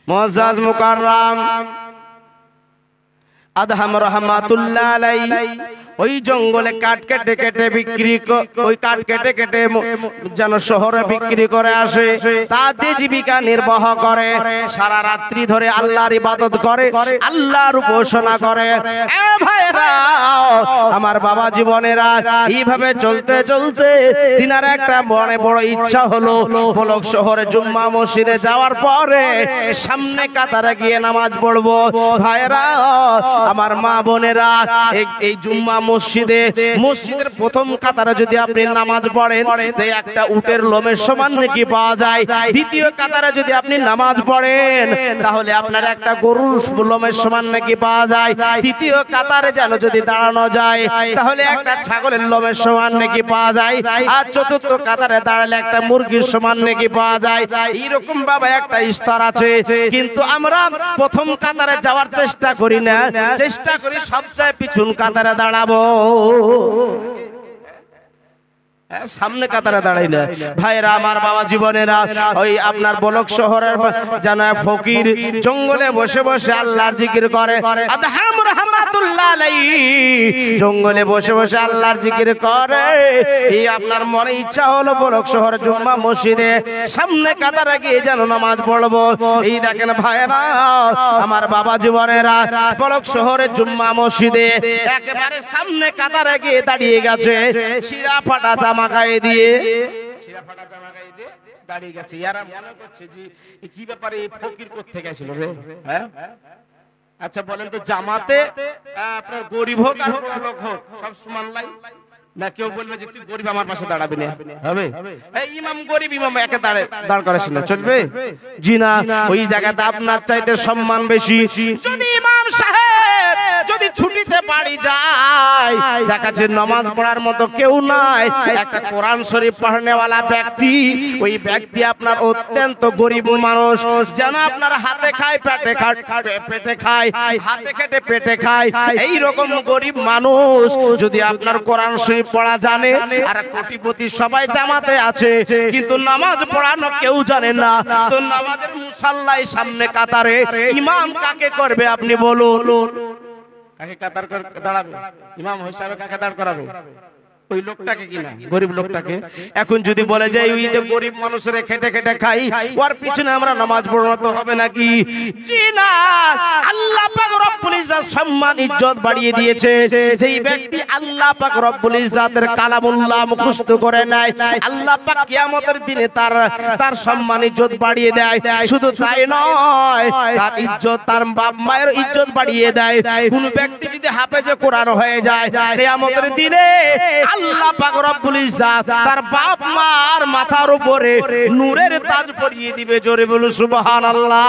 মুআজ্জাজ Mukarram Adham রহমাতুল্লাহ আলাইহি ওই জঙ্গলে কাঠ কেটে কেটে বিক্রি, ওই কাঠ কেটে কেটে যেন শহরে বিক্রি করে আসে, তাতে জীবিকা নির্বাহ করে, সারা রাত্রি ধরে আল্লাহর ইবাদত করে, আল্লাহর উপাসনা করে। এ ভাইরা আমার বাবা জীবনেরা, এইভাবে চলতে চলতে তিনার একটা বড় ইচ্ছা হলো, বলক শহরে জুম্মা মসজিদে যাওয়ার পরে সামনে কাতারে গিয়ে নামাজ পড়বো। ভাইরা আমার মা বোনেরা, এই জুম্মা মসজিদের প্রথম কাতারে যদি আপনি নামাজ পড়েন, একটা উটের লোমের সমান নাকি পাওয়া যায়। দ্বিতীয় কাতারে যদি আপনি নামাজ পড়েন, তাহলে আপনার একটা গরুর লোমের সমান নাকি পাওয়া যায়। তৃতীয় কাতারে যেন যদি দাঁড়ানো যায়, তাহলে একটা ছাগলের লোমের সমান নাকি পাওয়া যায়। আর চতুর্থ কাতারে দাঁড়ালে একটা মুরগির সমান নাকি পাওয়া যায়। এইরকম ভাবে একটা স্তর আছে, কিন্তু আমরা প্রথম কাতারে যাওয়ার চেষ্টা করি না, চেষ্টা করি সবচেয়ে পিছন কাতারে দাঁড়াবো, সামনে কাতারে দাঁড়াই না। ভাইরা আমার বাবা জীবনেরা, ওই আপনার বলক শহরের জানা ফকির জঙ্গলে বসে বসে আল্লাহর জিকির করে, আদহাম রহমাতুল্লাহ আলাইহি জঙ্গলে বসে বসে আল্লাহর জিকির করে। এই আপনার মনে ইচ্ছা হলো বলক শহরের জুম্মা মসজিদে সামনে কাতারে গিয়ে যেন নামাজ পড়বো। এই দেখেন ভাইরা আমার বাবা জীবনেরা, বলক শহরের জুম্মা মসজিদে একেবারে সামনে কাতারে গিয়ে দাঁড়িয়ে গেছে, ছিঁড়া ফাটা জামা গায়ে দিয়ে, ছিঁড়া ফাটা জামা গায়ে দিয়ে দাঁড়িয়ে গেছে। এরা মনে করছে যে কি ব্যাপারে এই ফকির কোথা থেকে আসলো রে? হ্যাঁ, আচ্ছা বলেন তো, জামাতে আপনার গরিব হোক আর বড় লোক হোক সব সমান লাই না? কেউ বলবে যে তুই গরিব আমার পাশে দাঁড়াবি না, হবে? এই ইমাম গরিব, ইমাম একে দাঁড় করাস না, চলবে? জি না, ওই জায়গাতে আপনার চাইতে সম্মান বেশি। যদি ইমাম সাহেব যদি ছুটিতে বাড়ি যায়, দেখা যাচ্ছে নামাজ পড়ার মতো কেউ নাই, একটা কোরআন শরীফ পড়নেওয়ালা ব্যক্তি, ওই ব্যক্তি আপনার অত্যন্ত গরিব মানুষ, যেন আপনার হাতে খায় পেটে খায়, হাতে খেটে পেটে খায়, এই রকম গরিব মানুষ যদি আপনার কোরআন শরীফ পড়া জানে, আর কোটিপতি সবাই জামাতে আছে, কিন্তু নামাজ পড়ানো কেউ জানে না, তো নামাজের মুসাল্লাই সামনে কাতারে ইমাম কাকে করবে আপনি বলুন? কাকে কাতার দাঁড়াবে? ইমাম হিসাবে কাকে দাঁড় করাবে? ওই লোকটাকে কিনা, গরিব লোকটাকে। এখন যদি বলে যে ওই যে গরিব মানুষের খেটে খেটে খাই, ওর পিছনে আমরা নামাজ পড়ানো তো হবে নাকি? জি না, আল্লাহ পাক রব্বুল ইজ্জত সম্মান ইজ্জত বাড়িয়ে দিয়েছে। যেই ব্যক্তি আল্লাহ পাক রব্বুল ইজ্জতের কালামুল্লাহ মুখস্থ করে নেয়, আল্লাহ পাক কিয়ামতের দিনে তার সম্মান ইজ্জত বাড়িয়ে দেয়। শুধু তাই নয়, তার ইজ্জত, তার বাপ মায়ের ইজ্জত বাড়িয়ে দেয়। কোন ব্যক্তি যদি হাফেজে কোরআন হয়ে যায়, কিয়ামতের দিনে আল্লাহ পাক রব্বুল ইজ্জত তার বাপ মার মাথার উপরে নূরের তাজ পরিয়ে দিবে। জোরে বলুন সুবহানাল্লাহ।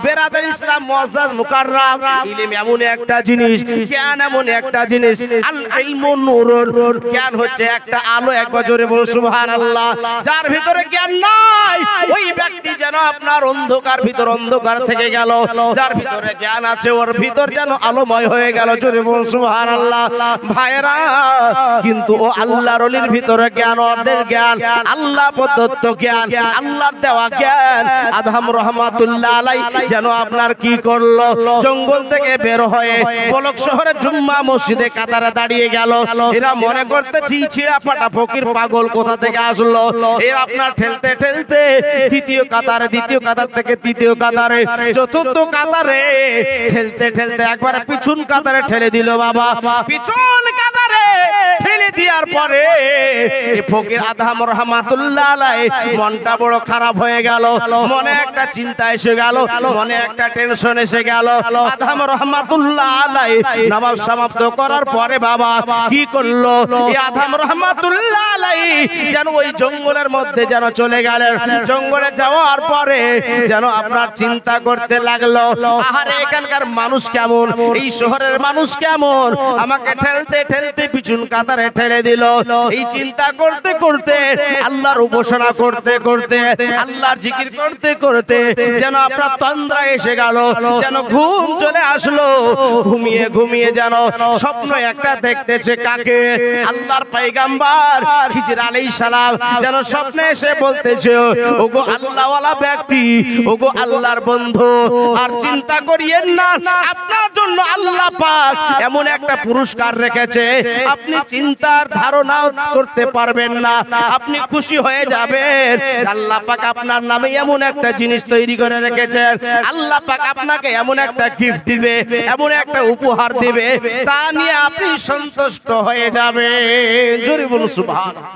বেরাদার ইসলাম মুআজ্জাজ মুকাররাম, ইলম এমন একটা জিনিস, জ্ঞান এমন একটা জিনিস, আল ইলমু নূরুন, জ্ঞান হচ্ছে একটা আলো। একবার জোরে বলুন সুবহানাল্লাহ। যার ভিতরে জ্ঞান নাই, ওই ব্যক্তি যেন আপনার অন্ধকার ভিতর অন্ধকার থেকে গেল, যার ভিতরে জ্ঞান আছে ওর ভিতর যেন আলোময় হয়ে গেল। জোরে বলুন সুবহানাল্লাহ। ভাইরা, কিন্তু ও আল্লাহর ওলির ভিতরে জ্ঞান, ওদের জ্ঞান আল্লাহ প্রদত্ত জ্ঞান, আল্লাহর দেওয়া জ্ঞান। আদহাম রহমাতুল্লাহ আলাইহি যেন আপনার কি করলো, জঙ্গল থেকে বের হয়ে বলক শহরে জুম্মা মসজিদে কাতারে দাঁড়িয়ে গেল। এরা মনে করতেছি ছিঁড়া ফাটা ফকির পাগল কোথা থেকে আসলো। এরা আপনার ঠেলতে ঠেলতে দ্বিতীয় কাতার থেকে তৃতীয় কাতারে, চতুর্থ কাতারে ঠেলতে ঠেলতে একবার পিছন কাতারে ঠেলে দিল। বাবা, পিছন কাতারে ঠেলে দেওয়ার পরে ফকির আদহাম রহমাতুল্লাহ আলাইহি মনটা বড় খারাপ হয়ে গেল, মনে একটা চিন্তা এসে গেল, মনে একটা টেনশন এসে গেল। আদহাম রহমাতুল্লাহ আলাইহি নামাজ সমাপ্ত করার পরে বাবা কি করলো, এই আদহাম রহমাতুল্লাহ আলাইহি যেন ওই জঙ্গলের মধ্যে যেন চলে গেলেন। জঙ্গলে যাওয়ার পরে যেন আপনার চিন্তা করতে লাগলো, আহারে এখানকার মানুষ কেমন, এই শহরের মানুষ কেমন, আমাকে ঠেলতে ঠেলতে পিছন কাতারে ছেড়ে দিল। এই চিন্তা করতে করতে, আল্লাহর উপাসনা করতে করতে, আল্লাহর জিকির করতে করতে যেন আপনার তন্দ্রা এসে গেল, যেন ঘুম চলে আসলো। ঘুমিয়ে ঘুমিয়ে যেন স্বপ্ন একটা দেখতেছে। কাকে? আল্লাহর পয়গম্বর খিজির আলাইহিস সালাম যেন স্বপ্নে এসে বলতেছে, ওগো আল্লাহওয়ালা ব্যক্তি, ওগো আল্লাহর বন্ধু, আর চিন্তা করিয়েন না, আপনার জন্য আল্লাহ পাক এমন একটা পুরস্কার রেখেছে, আপনি চিন্তার ধারণা করতে পারবেন না। আপনি খুশি হয়ে যাবেন। আল্লাহ পাক আপনার নামে এমন একটা জিনিস তৈরি করে রেখেছেন। আল্লাহ পাক আপনাকে এমন একটা গিফট দিবে, এমন একটা উপহার দিবে, তা নিয়ে আপনি সন্তুষ্ট হয়ে যাবেন। জোরে বলুন সুবহানাল্লাহ।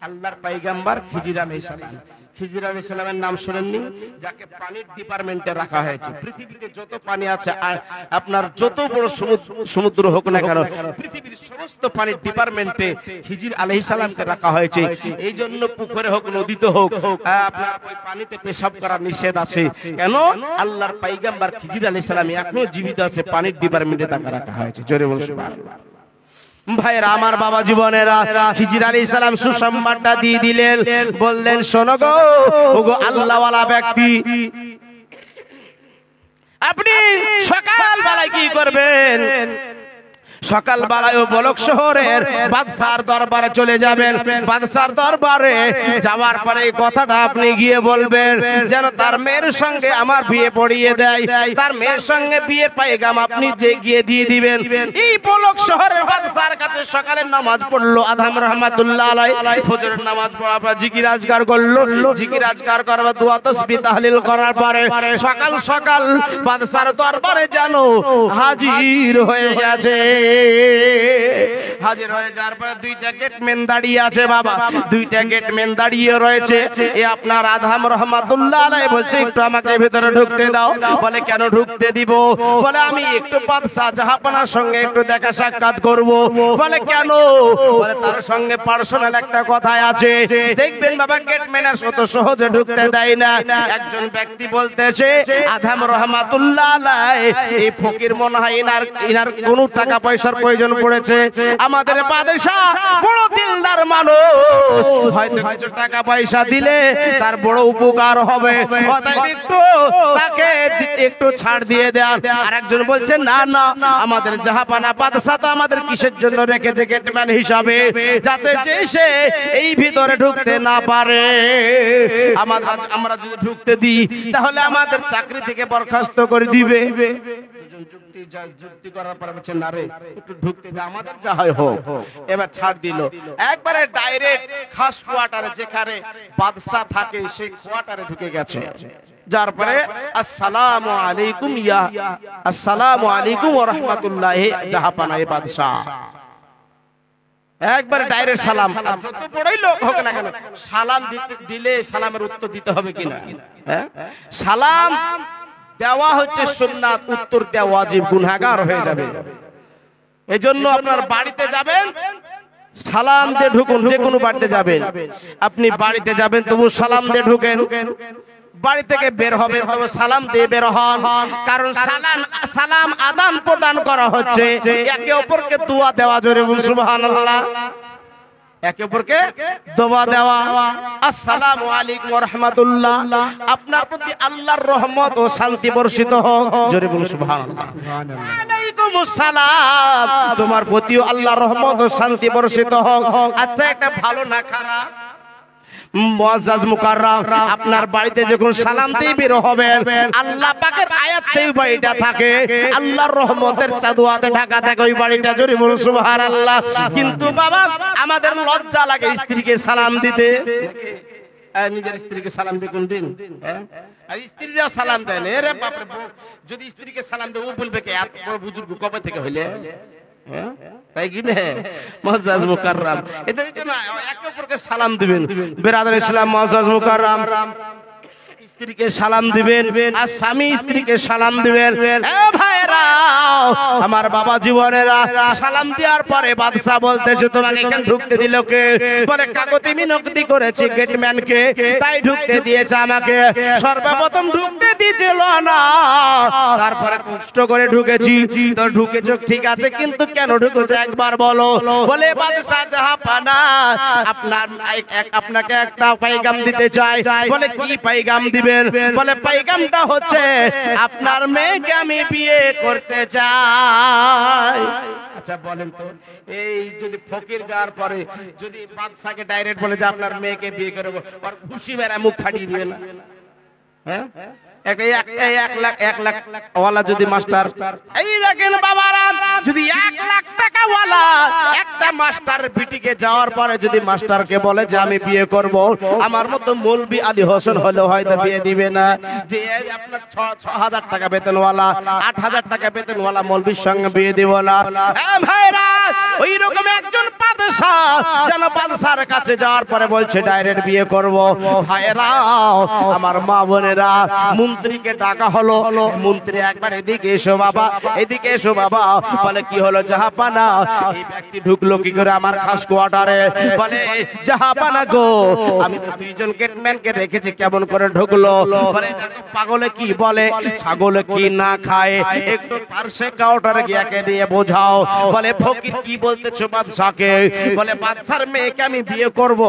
আল্লাহর পয়গম্বর খিজির আলাইহিস সালাম, খিজির আলাইহিস সালামের নাম শুনেননি? যাকে পানির ডিপার্টমেন্টে রাখা হয়েছে। পৃথিবীতে যত পানি আছে, আপনার যত বড় সমুদ্র হোক না কেন, পৃথিবীর সমস্ত পানির ডিপার্টমেন্টে খিজির আলাইহিস সালামকে রাখা হয়েছে। এই জন্য পুকুরে হোক, নদীতে হোক, আপনার ওই পানিতে পেশাব করা নিষেধ আছে। কেন? আল্লাহর পয়গম্বর খিজির আলাইহিস সালাম এখনো জীবিত আছে, পানির ডিপার্টমেন্টে তাকে রাখা হয়েছে। জোরে বলুন সুবহানাল্লাহ। ভাইরা আমার, বাবা জীবনেরা, খিজির আলাইহিস সালাম সুসংবাদটা দিয়ে দিলেন। বললেন, শোনো গো, ওগো আল্লাহওয়ালা ব্যক্তি, আপনি সকাল বেলায় কি করবেন? সকাল বেলায় বলক শহরের বাদশার দরবারে চলে যাবেন। বাদশার দরবারে যাওয়ার পরে এই কথাটা আপনি গিয়ে বলবেন যেন তার মেয়ের সঙ্গে আমার বিয়ে পড়িয়ে দেয়। তার মেয়ের সঙ্গে বিয়ের পয়গাম আপনি যে গিয়ে দিয়ে দিবেন। এই বলক শহরের বাদশার কাছে সকালের নামাজ পড়লো আদম রহমাতুল্লাহ আলাইহি, ফজরের নামাজ পড়ার পর জিকির আজকার করলো। জিকির আজকার করার পর দোয়া তাসবিহ তাহলিল করার পরে সকাল সকাল বাদশার দরবারে যেন হাজির হয়ে গেছে। হাজির হয়ে যাওয়ার পরে দুইটা গেটম্যান দাঁড়িয়ে আছে। বাবা, দুইটা গেটম্যান দাঁড়িয়ে রয়েছে। এ আপনার আদম রহমাতুল্লাহ আলাইহি বলছে, একটু আমাকে ভিতরে ঢুকতে দাও। বলে, কেন ঢুকতে দিব? বলে, আমি একটু বাদশা জাহাপানার সঙ্গে একটু দেখা সাক্ষাৎ করব। বলে, কেন? বলে, তার সঙ্গে পার্সোনাল একটা কথা আছে। দেখবেন বাবা, গেটম্যানের অত সহজে ঢুকতে দেয় না। একজন ব্যক্তি বলতেছে, আদম রহমাতুল্লাহ আলাইহি, এই ফকির মনে হয় ইনার কোনো টাকা পয়সার প্রয়োজন পড়েছে। আমাদের বাদশা বড় দিলদার মানুষ, হয়তো কিছু টাকা পয়সা দিলে তার বড় উপকার হবে, অতএব একটু তাকে একটু ছাড় দিয়ে দেন। আর একজন বলছে, না না, আমাদের জাহাপানা বাদশা তো আমাদের কিসের জন্য রেখেছে গেটম্যান হিসাবে, যাতে যে সে এই ভিতরে ঢুকতে না পারে। আমরা যদি ঢুকতে দিই তাহলে আমাদের চাকরি থেকে বরখাস্ত করে দিবে। যুক্তি করার পর বলছে, না রে, একটু ঢুকতে দে, আমাদের যা হয় হোক। এবার ছাড় দিল। একবারে ডাইরেক্ট খাস কোয়ার্টারে, যেখানে বাদশা থাকে সেই কোয়ার্টারে ঢুকে গেছে। যার পরে আসসালামু আলাইকুম আসসালামু আলাইকুম ওয়া রাহমাতুল্লাহি জাহাপানা এ বাদশা, একবারে ডাইরেক্ট সালাম। যত বড়ই লোক হোক না কেন, সালাম দিলে সালামের উত্তর দিতে হবে কিনা? হ্যাঁ, সালাম দেওয়া হচ্ছে সুন্নাত, উত্তর দেওয়া ওয়াজিব, গুনাহগার হয়ে যাবে। এজন্য আপনার বাড়িতে যাবেন, সালাম দিয়ে ঢুকুন। যে কোনো বাড়িতে যাবেন, আপনি বাড়িতে যাবেন তবু সালাম দিয়ে ঢুকেন। বাড়ি থেকে বের হবে তবে সালাম দিয়ে বের হন, কারণ সালাম আদান প্রদান করা হচ্ছে, একে অপরকে দোয়া দেওয়া। জোরে বলুন সুবহানাল্লাহ। একে অপরকে দোয়া দেওয়া। আসসালামু আলাইকুম ওয়া রাহমাতুল্লাহ, আপনার প্রতি আল্লাহর রহমত ও শান্তি বর্ষিত হোক। জোরে বলুন সুবহানাল্লাহ। ওয়ালাইকুমুস সালাম, তোমার প্রতিও আল্লাহর রহমত ও শান্তি বর্ষিত হোক। আচ্ছা, এটা ভালো না খারাপ? মুআজ্জাজ মুকাররম, আপনার বাড়িতে যখন সালাম দিয়ে বের হবেন, আল্লাহ পাকের আয়াতেই বাড়িটা থাকে, আল্লাহর রহমতের চাদুয়াতে ঢাকা থাকে ওই বাড়িটা। জোরে বলুন সুবহানাল্লাহ। কিন্তু বাবা, আমাদের লজ্জা লাগে স্ত্রীকে সালাম দিতে। নিজের স্ত্রীকে সালাম দিয়ে কোন দিন? আর স্ত্রীরা সালাম দেয় না। আরে বাপ রে, যদি স্ত্রীকে সালাম দেয় ও বলবে কি এত বড় বুজুর্গ কবে থেকে হইলে? তাই কি না মুআজ্জাজ মুকাররম? এটার জন্য একে অপরকে সালাম দিবেন। বিরাদর ইসলাম, মুআজ্জাজ মুকাররম, স্ত্রীকে সালাম দিবেন আর স্বামী স্ত্রীকে সালাম দিবেন। এ ভাই ভাইরা আমার বাবা জীবনেরা সালাম দেওয়ার পরে বাদশা বলতেছে তোমাকে এখানে ঢুকতে দিল কে? বলে কাগজে মিনতি করেছি গেটম্যানকে, তাই ঢুকতে দিয়েছে আমাকে। সর্বপ্রথম ঢুকতে দিয়েছিল না, তারপরে কষ্ট করে ঢুকেছি। তো ঢুকেছো ঠিক আছে, কিন্তু কেন ঢুকেছো একবার বলো। বলে বাদশা জাহাপানা আপনাকে একটা পাইগাম দিতে চাই। বলে কি পাইগাম দিবেন? বলে পাইগামটা হচ্ছে আপনার মেয়েকে আমি বিয়ে করতে চাই। আচ্ছা বলেন তো, এই যদি ফকির যাওয়ার পরে যদি বাদশাকে ডাইরেক্ট বলে যে আপনার মেয়েকে বিয়ে করবো, আর খুশি মেরা মুখ ফাটিয়ে দিবে না? হ্যাঁ, এক লাখ ওয়ালা যদি মাস্টার, এই দেখেন বাবারা, যদি 1 লাখ টাকা ওয়ালা একটা মাস্টার বিটিকে যাওয়ার পরে যদি মাস্টারকে বলে যে আমি বিয়ে করব, আমার মতো মৌলবি আলী হোসেন হলেও হয়তো বিয়ে দিবে না। যে আপনার 6,000 টাকা বেতনওয়ালা, 8,000 টাকা বেতনওয়ালা মৌলবির সঙ্গে বিয়ে দিব না। হ্যাঁ ভাইরা, ওই রকম একজন বাদশা যেন বাদশার কাছে যাওয়ার পরে বলছে ডাইরেক্ট বিয়ে করব। ভাইরা আমার মা বোনেরা, মন্ত্রীকে ডাকা হলো। মন্ত্রী একবার এদিকে এসো বাবা, এদিকে এসো বাবা। বলে কি হলো জাহাপানা? এই ব্যক্তি ঢুকলো কি করে আমার খাস কোয়ার্টারে? বলে জাহাপানা গো, আমি তো 2 জন গেটম্যানকে রেখেছি, কেমন করে ঢুকলো? বলে দেখো পাগলে কি বলে, ছাগলে কি না খায়, একটু পার্শ্বে কাউন্টারে গিয়ে নিয়ে বোঝাও। বলে ফকির কি বলতেছো বাদশাকে? বলে বাদশার মেয়েকে আমি বিয়ে করব,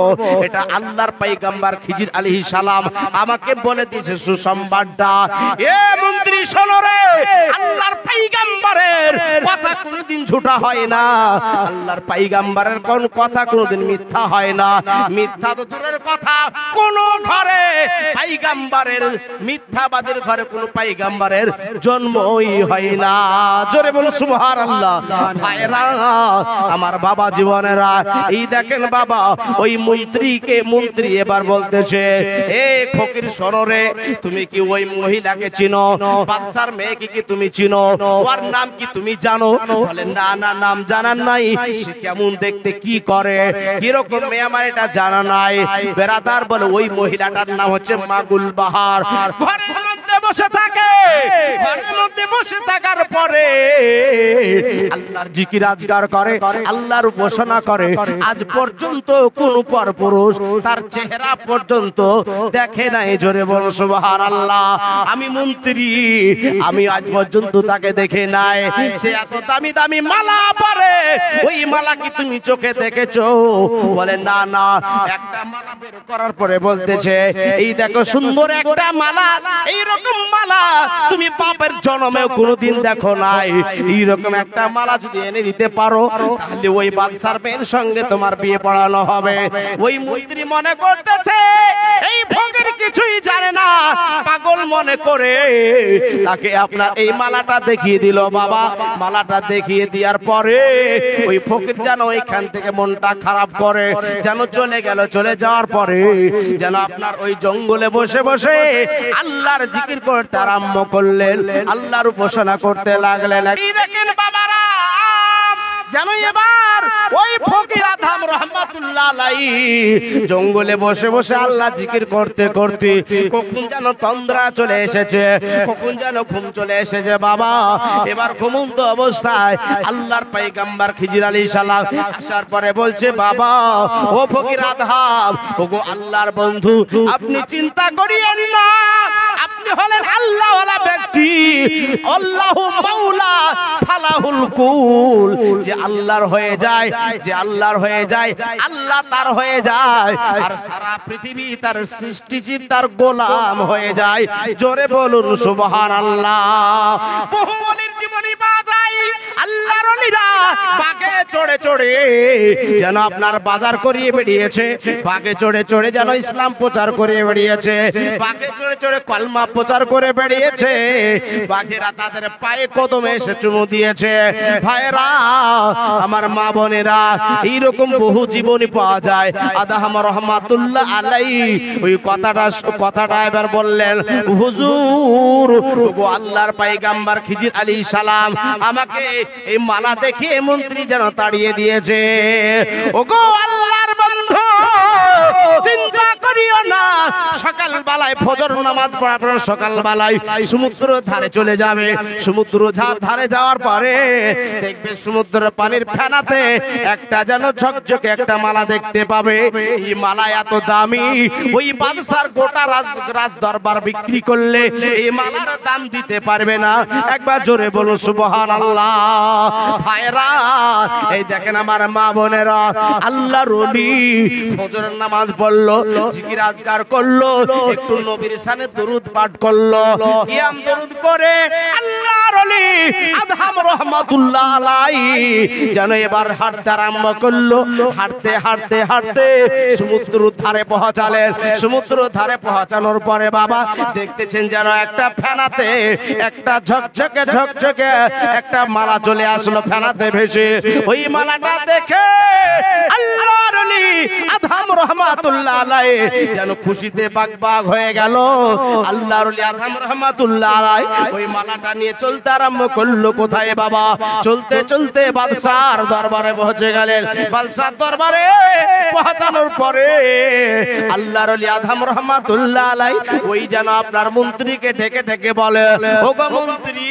এটা আল্লাহর পয়গম্বর খিজির আলাইহিস সালাম আমাকে বলে দিয়েছে সুসংবাদটা। এ মন্ত্রী শোনো রে, আল্লাহর পয়গম্বরের কথা কোনদিন ঝুটা হয় না। আল্লাহর পয়গম্বরের কোন কথা কোনদিন মিথ্যা হয় না। মিথ্যা তো দূরের কথা, কোন ঘরে পয়গম্বরের, মিথ্যাবাদীর ঘরে কোন পয়গম্বরের জন্মই হয় না। জোরে বলো সুবহানাল্লাহ। ভাইরা আমার বাবা জীবনেরা, এই দেখেন বাবা, ওই মন্ত্রী এবার বলতেছে এ ফকির শোনো রে, তুমি কি ওই মহিলাকে চিনো? বাদশার মেয়েকে কি তুমি চিনো? ওর নাম কি তুমি জানো? বলে না না, নাম জানার নাই। সে কেমন দেখতে, কি করে, কি রকম মেয়ে আমার এটা জানা নাই। বেরাদার বলে ওই মহিলাটার নাম হচ্ছে মাগুল বাহার। ঘরের মধ্যে বসে থাকে, ঘরের মধ্যে বসে থাকার পরে আল্লাহর জিকির আজগার করে, আল্লাহর উপাসনা করে। আজ পর্যন্ত কোন পরপুরুষ তার চেহারা পর্যন্ত দেখে নাই। জোরে বলো সুবহানাল্লাহ। আমি মন্ত্রী, আমি আজ পর্যন্ত তাকে দেখে নাই। সে এত দামি দামি মালা পরে, ওই মালা কি তুমি চোখে দেখেছো? বলে না না। একটা মালা বের করার পরে বলতেছে এই দেখো সুন্দর একটা মালা, এই রকম মালা তুমি বাপের জন্মেও কোনোদিন দেখো নাই। এই রকম একটা মালা যদি এনে দিতে পারো, তাহলে ওই বাদশার মেয়ের সঙ্গে তোমার বিয়ে পড়ানো হবে। ওই মন্ত্রী মনে করতেছে এই ফকির কিছুই জানে না, পাগল মনে করে তাকে আপনার এই মালাটা দেখিয়ে দিল। বাবা মালাটা দেখিয়ে দেওয়ার পরে ওই ফকির যেন ওইখান থেকে মনটা খারাপ করে, যেন চলে গেল। চলে যাওয়ার পরে যেন আপনার ওই জঙ্গলে বসে বসে আল্লাহর জিকির করতে আরম্ভ করলেন, আল্লাহর উপাসনা করতে লাগলেন। এই দেখেন বাবারা, যেন এবার ওই ফকির আদম রহমাতুল্লাহ আলাইহি জঙ্গলে বসে বসে আল্লাহ জিকির করতে করতে কখন যেন তন্দ্রা চলে এসেছে, কখন যেন ঘুম চলে এসেছে। বাবা এবার ঘুমন্ত অবস্থায় আল্লাহর পয়গম্বর খিজির আলাইহিস সালাম আসার পরে বলছে বাবা ও ফকির আদম, ওগো আল্লাহর বন্ধু, আপনি চিন্তা করিয়েন না, আপনি হলেন আল্লাহওয়ালা ব্যক্তি। আল্লাহু মাওলা ফালাহুল কুল, যে আল্লাহর হয়ে যায়, যে আল্লাহর হয়ে যায়, আল্লাহ তার হয়ে যায়, আর সারা পৃথিবী তার সৃষ্টিজীব তার গোলাম হয়ে যায়। জোরে বলুন সুবহানাল্লাহ। বহু ওলির জীবনী পাওয়া যায়, আল্লাহর ওলিরা বাগে চড়ে চড়ে যেন আপনার বাজার করিয়ে বেরিয়েছে, বাগে চড়ে চড়ে যেন ইসলাম প্রচার করে বেরিয়েছে, বাগে চড়ে চড়ে কলমা প্রচার করে বেরিয়েছে, বাগেরা তাদের পায়ে কদমে এসে চুমু দিয়েছে। ভাইরা আমার মা বোনেরা, এইরকম বহু জীবনী পাওয়া যায়। আদম রহমাতুল্লাহ আলাইহি ওই কথাটা এবার বললেন, হুজুর ওগো আল্লাহর পয়গম্বর খিজির আলাইহিস সালাম আমাকে এই মালা দেখিয়ে মন্ত্রী যেন তাড়িয়ে দিয়েছে। ওগো আল্লাহর বন্ধু, চিন্তা করিও না। সকাল বেলায় ফজর নামাজ পড়ার পর সকাল বেলায় সমুদ্র ধারে চলে যাবে। সমুদ্র ধারে যাওয়ার পরে দেখবে সমুদ্রের পানির ফেনাতে একটা যেন ঝকঝকে একটা মালা দেখতে পাবে। এই মালা এত দামি, ওই বাদশার গোটা রাজ দরবার বিক্রি করলে এই মালার দাম দিতে পারবে না। একবার জোরে বলুন সুবহানাল্লাহ। ভাইরা এই দেখেন আমার মা বোনেরা, আল্লাহর ওলি ফজরের নামাজ পড়লো, জিকির আজকার করলো, একটু নবীর শানে দরুদ পাঠ করলো, কিয়াম দরুদ করে আল্লাহর ওলি আদহাম রহমাতুল্লাহ আলাইহি যেন এবার হাঁটতে আরম্ভ করলো। হাঁটতে হাঁটতে হাঁটতে সমুদ্র ধারে পৌঁছালেন। সমুদ্র ধারে পৌঁছানোর পরে বাবা দেখতেছেন যেন একটা ফেনাতে একটা ঝকঝকে ঝকঝকে একটা মালা চলে আসলো ফেনাতে ভেসে। ওই মালাটা দেখে আল্লাহর ওলি আদহাম রহমাতুল্লাহ আলাইহি যেন খুশিতে বাগবাগ হয়ে গেল। আল্লাহর ওলি আদহাম রহমাতুল্লাহ আলাইহি ওই মালাটা নিয়ে চলতে আরম্ভ করলো। কোথায় বাবা? চলতে চলতে বাদশার দরবারে পৌঁছে গেলেন। বাদশার দরবারে পৌঁছানোর পরে আল্লাহর ওলি আদহাম রহমাতুল্লাহ আলাইহি ওই যেন আপনার মন্ত্রীকে ডেকে ডেকে বলে, ওগো মন্ত্রী,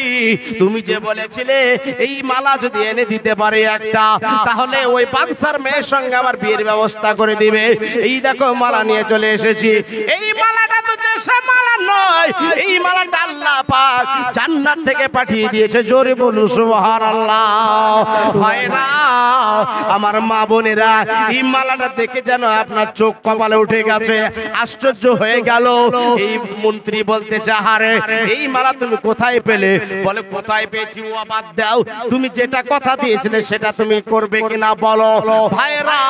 তুমি যে বলেছিলে এই মালা যদি এনে দিতে পারে একটা, তাহলে ওই বাদশার মেয়ের সঙ্গে আমার বিয়ের ব্যবস্থা করে দিবে। এই দেখো মালা নিয়ে চলে এসেছি। এই মালাটা তো দেশে মালা নয়, এই মালাটা আল্লাহ পাক জান্নাত থেকে পাঠিয়ে দিয়েছে। জোরে বলুন সুবহানাল্লাহ। ভাইরা আমার মা বোনেরা, এই মালাটা দেখে যেন আপনার চোখ কপালে উঠে গেছে, আশ্চর্য হয়ে গেল। এই মন্ত্রী বলতে চাহারে, এই মালা তুমি কোথায় পেলে? বলে কোথায় পেয়েছি ও বাদ দাও, তুমি যেটা কথা দিয়েছিলে সেটা তুমি করবে কিনা বলো। ভাইরা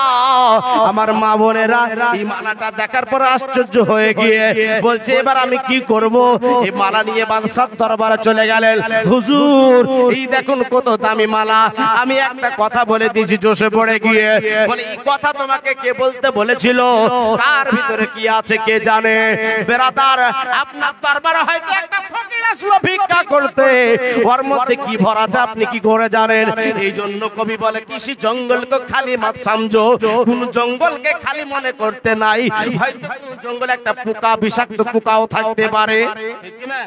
আমার মা বোনেরা, এই মালাটা দেখার পর আশ্চর্য হয়ে গিয়ে বলছে এবার আমি কি করব। এই মালা নিয়ে বাদশার দরবারে চলে গেলেন। হুজুর, এই দেখুন কত দামি মালা, আমি একটা কথা বলে দিয়েছি জোশে পড়ে গিয়ে। বলে এই কথা তোমাকে কে বলতে বলেছিল? তার ভিতরে কি আছে কে জানে? বেরাদার, আপনার দরবারে হয়তো একটা ফকির আসলো ভিক্ষা করতে, ওর মধ্যে কি ভরা আছে আপনি কি করে জানেন? এই জন্য কবি বলে কৃষি জঙ্গলকে খালি মাত সমঝো, কোন জঙ্গলকে খালি মনে করতে নাই। হয়তো জঙ্গলে একটা পোকা, বিষাক্ত পোকাও থাকতে পারে, ঠিক না?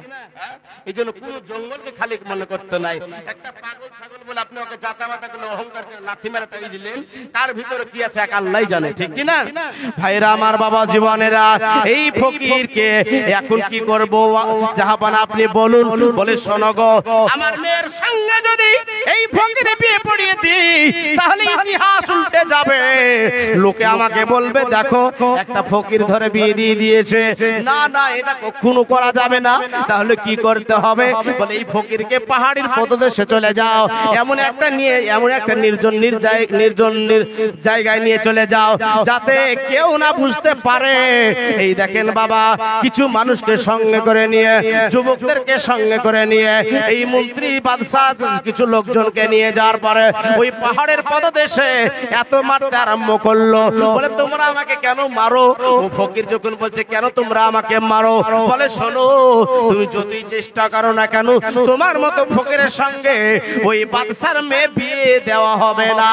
এই জন্য কোন জঙ্গলকে খালি মনে করতে নাই। একটা পাগল ছাগল বলে আপনি ওকে জাতা মাতা করে অহংকার করে লাথি মেরে তাড়িয়ে দিলেন, তার ভিতরে কি আছে এক আল্লাহই জানে, ঠিক কি না? ভাইরা আমার বাবা জীবনেরা, এই ফকিরকে এখন কি করব জাহাপানা আপনি বলুন। বলে শোনো গো, আমার মেয়ের সঙ্গে যদি এই ফকিরে বিয়ে পড়িয়ে দিই তাহলে ইতিহাস উল্টে যাবে। লোকে আমাকে বলবে দেখো একটা ফকির ধরে বিয়ে দিয়ে দিয়েছে। না না, এটা কখনো করা যাবে না। তাহলে কি করতে হবে? বলে এই ফকিরকে পাহাড়ের পদদেশে চলে যাও, এমন একটা নির্জন জায়গায় নিয়ে চলে যাও যাতে কেউ না বুঝতে পারে। এই দেখেন বাবা, কিছু মানুষকে সঙ্গে করে নিয়ে, যুবকদেরকে সঙ্গে করে নিয়ে এই মন্ত্রী বাদশাহ কিছু লোকজনকে নিয়ে যাওয়ার পরে ওই পাহাড়ের পদদেশে এত মারতে আরম্ভ করলো। বলে তোমরা আমাকে কেন মারো? ও ফকির যখন বলছে কেন তোমরা আমাকে মারো, বলে শোনো, তুমি যতই চেষ্টা করো না কেন তোমার মতো ফকিরের সঙ্গে ওই বাদশার মেয়ে বিয়ে দেওয়া হবে না।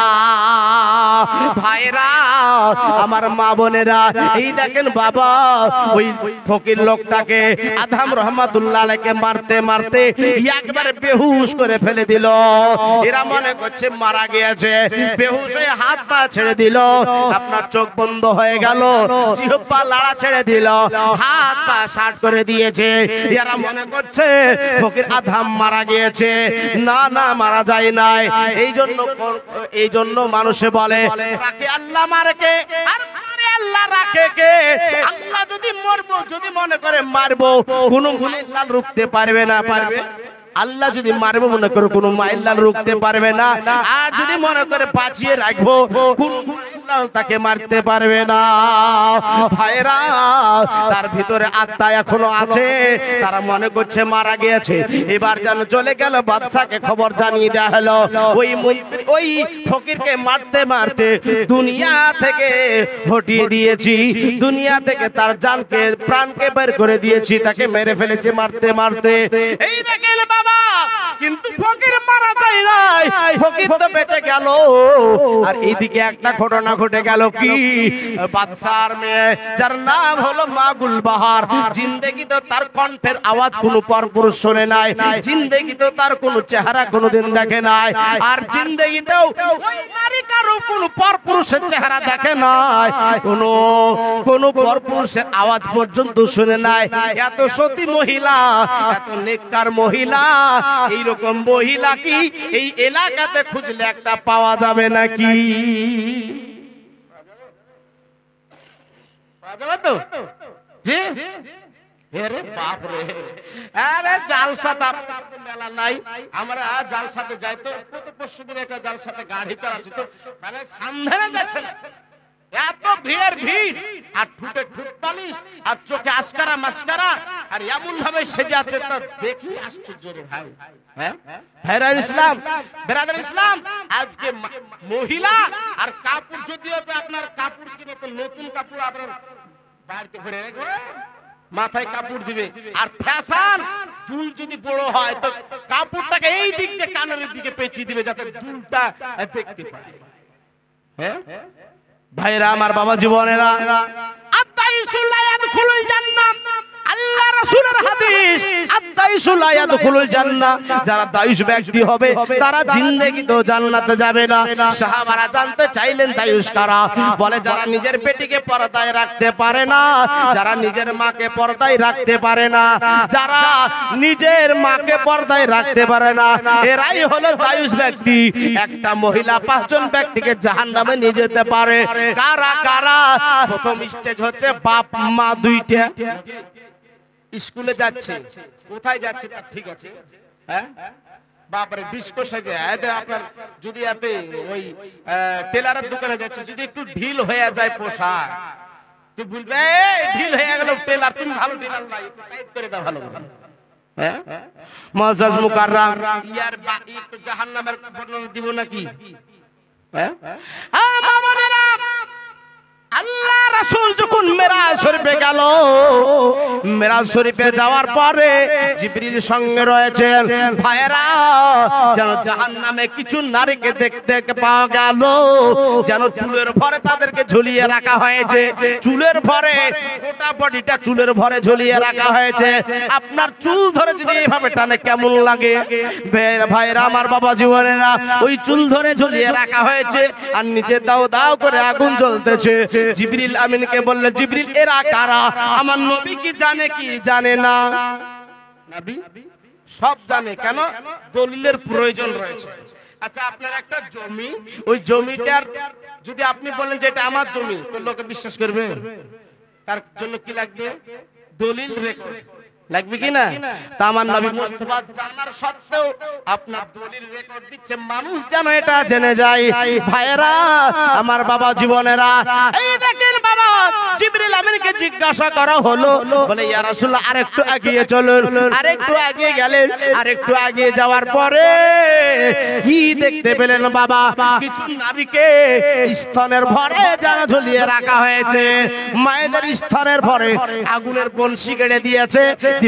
ভাইরা আমার মা বোনেরা, এই দেখেন বাবা, ওই ফকির লোকটাকে আদহাম রহমাতুল্লাহ আলাইহিকে মারতে মারতে একবারে বেহুশ করে ফেলে দিল। এরা মনে করছে মারা গিয়েছে, বেহুশ হয়ে হাত পা ছেড়ে দিল, আপনার চোখ বন্ধ হয়ে গেল, জিহ্বা লাড়া ছেড়ে দিল, হাত পা শার্ট করে দিয়েছে। এরা মনে করছে ফকির আদহাম মারা গিয়েছে। না না, মারা যায় নাই। এই জন্য মানুষে বলে রাখে আল্লাহ মারকে, আর আল্লাহ রাখে কে? আল্লাহ যদি মরবো, যদি মনে করে মারবো, কোনো গুনাহ রুখতে পারবে না। পারবে? আল্লাহ যদি মারবো মনে করো কোনো মাইল্লাল রুখতে পারবে না। আর যদি মনে করে বাঁচিয়ে রাখবো, কোন মাইল্লাল তাকে মারতে পারবে না। ভাইরা, তার ভিতরে আত্মা এখনো আছে, তারা মনে করছে মারা গিয়েছে। এবার যেন চলে গেল, বাদশাকে খবর জানিয়ে দেওয়া হলো ওই মন্ত্রী ওই ফকিরকে মারতে মারতে দুনিয়া থেকে হটিয়ে দিয়েছি, দুনিয়া থেকে তার জানকে প্রাণকে বের করে দিয়েছি, তাকে মেরে ফেলেছে মারতে মারতে। এই দেখেন বাবা, কিন্তু ফকির মারা যায় নাই, ফকির তো বেঁচে গেল। আর এইদিকে একটা ঘটনা ঘটে গেল কি, বাদশার মেয়ে যার নাম হলো মা গুলবাহার, জিন্দেগিতে তার কণ্ঠের আওয়াজ কোনো পরপুরুষ শোনে নাই, জিন্দেগিতে তার কোনো চেহারা কোনোদিন দেখে নাই, আর জিন্দেগিতেও ওই নারী কারো কোনো পরপুরুষের চেহারা দেখে নাই, কোনো পরপুরুষের আওয়াজ পর্যন্ত শুনে নাই। এত সতী মহিলা, এত নেককার মহিলা, এইরকম মহিলা কি এই এলাকাতে খুঁজলে একটা পাওয়া যাবে নাকি? পাওয়া যাবে তো? জি, আরে বাপ রে, আরে জালসাতে আপনাদের মেলা নাই, আমরা জালসাতে যাই তো, কত পরশুদিন একটা জালসাতে গাড়ি চালাচ্ছি তো, মানে সামনে যাচ্ছে না, এত ভিড়, আর ঠুটে ঠুট পালিশ, আর চোখে আসকারা মাস্কারা, আর এমন ভাবে সেজে আছে, তা দেখি আশ্চর্য রে ভাই। হ্যাঁ ভাইরাল ইসলাম, বেরাদার ইসলাম, আজকে মহিলা আর কাপড়, যদিও তো আপনার কাপড় কিনে তো নতুন কাপড় আপনার বাড়িতে ভরে রেখে মাথায় কাপড় দিবে, আর ফ্যাশন চুল যদি বড় হয় তো কাপড়টাকে এই দিক দিয়ে কানের দিকে পেঁচিয়ে দিবে যাতে চুলটা দেখতে পায়। হ্যাঁ ভাইরা আমার, বাবা জীবনেরা, আত্তাইসুল লা ইয়াদখুলুল জান্নাহ, আল্লাহ রাসূলের হাদিস, আত্তাইসুল লা ইয়াদখুলুল জান্নাহ, যারা দায়ুস ব্যক্তি হবে তারা জিন্দেগিতেও জান্নাতে যাবে না। সাহাবারা জানতে চাইলেন দায়ুস কারা? বলে যারা নিজের পেটিকে পর্দায় রাখতে পারে না, যারা নিজের মাকে পর্দায় রাখতে পারে না, যারা নিজের মাকে পর্দায় রাখতে পারে না, এরাই হলো দায়ুস ব্যক্তি। একটা মহিলা 5 জন ব্যক্তিকে জাহান্নামে নিয়ে যেতে পারে। কারা কারা? প্রথম স্টেজ হচ্ছে বাপ মা দুইটা, স্কুলে যাচ্ছে, কোথায় যাচ্ছে তার ঠিক আছে, হ্যাঁ বাপরে ডিস্কো সাজে, আপনার যদি এতে ওই টেলারের দোকানে যাচ্ছে, যদি একটু ঢিল হয়ে যায় পোশাক, তুই বলবে ঢিল হয়ে গেল টেলার, তুমি ভালো টেলার নাই, টাইট করে দাও ভালো করে। হ্যাঁ মুআজ্জাজ মুকাররম, ইয়ার বাকি তো জাহান্নামের বর্ণনা দিব নাকি? হ্যাঁ মামুনেরা, আল্লাহ রাসূল যখন মেরাজ শরীফে গেল, মেরাজ শরীফে যাওয়ার পরে জিবরিল সঙ্গে রয়েছেন। ভাইরা, যেন জাহান্নামে কিছু নারীকে দেখতে পাওয়া গেল, যেন চুলের ভরে তাদেরকে ঝুলিয়ে রাখা হয়েছে, চুলের ভরে গোটা বডিটা চুলের ভরে ঝুলিয়ে রাখা হয়েছে। আপনার চুল ধরে যদি এইভাবে টানে কেমন লাগে? ভাইরা আমার, বাবা জীবনেরা, ওই চুল ধরে ঝুলিয়ে রাখা হয়েছে, আর নিচে দাও দাও করে আগুন জ্বলতেছে। জিবরিল আমিনকে বললেন, জিবরিল এরা কারা? আমার নবী কি জানে কি জানে না? নবী সব জানে। কেন? দলিলের প্রয়োজন রয়েছে। আচ্ছা, আপনার একটা জমি, ওই জমিটার যদি আপনি বলেন যে এটা আমার জমি, তো লোকে বিশ্বাস করবে? তার জন্য কি লাগবে? দলিল, রেকর্ড লাগবে কি না? তা আমার নবী মুস্তাফা জানার সত্ত্বেও আপনার দলিল রেকর্ড দিচ্ছে, মানুষ যেন এটা জেনে যায়। ভাইরা আমার, বাবা জীবনেরা, এই দেখেন বাবা, জিবরিল আমিনকে জিজ্ঞাসা করা হলো, বলে ইয়া রাসূলুল্লাহ আরেকটু এগিয়ে চলুন। আরেকটু এগিয়ে গেলেন, আরেকটু এগিয়ে যাওয়ার পরে কি দেখতে পেলেন বাবা? কিছু নারীকে স্তনের ভরে যেন ঝুলিয়ে রাখা হয়েছে, মায়েদের স্তনের ভরে আগুনের বনশি কেড়ে দিয়েছে,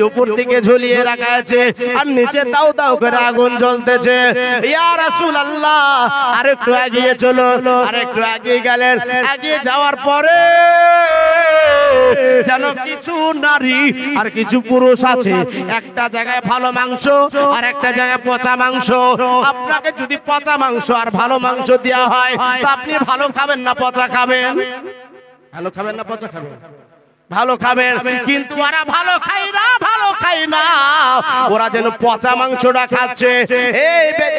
উপর দিকে ঝুলিয়ে রাখা আছে, আর নিচে দাও দাও করে আগুন জ্বলতেছে। ইয়া রাসূলুল্লাহ আরেকটু এগিয়ে চলুন। আরেকটু এগিয়ে গেলেন, এগিয়ে যাওয়ার পরে যেন কিছু নারী আর কিছু পুরুষ আছে, একটা জায়গায় ভালো মাংস আর একটা জায়গায় পচা মাংস। আপনাকে যদি পচা মাংস আর ভালো মাংস দেওয়া হয়, তা আপনি ভালো খাবেন না পচা খাবেন? ভালো খাবেন না পচা খাবেন? ভালো খাবেন। কিন্তু ওরা ভালো খায় না, ভালো খায় না, ওরা যেন পচা মাংসটা খাচ্ছে।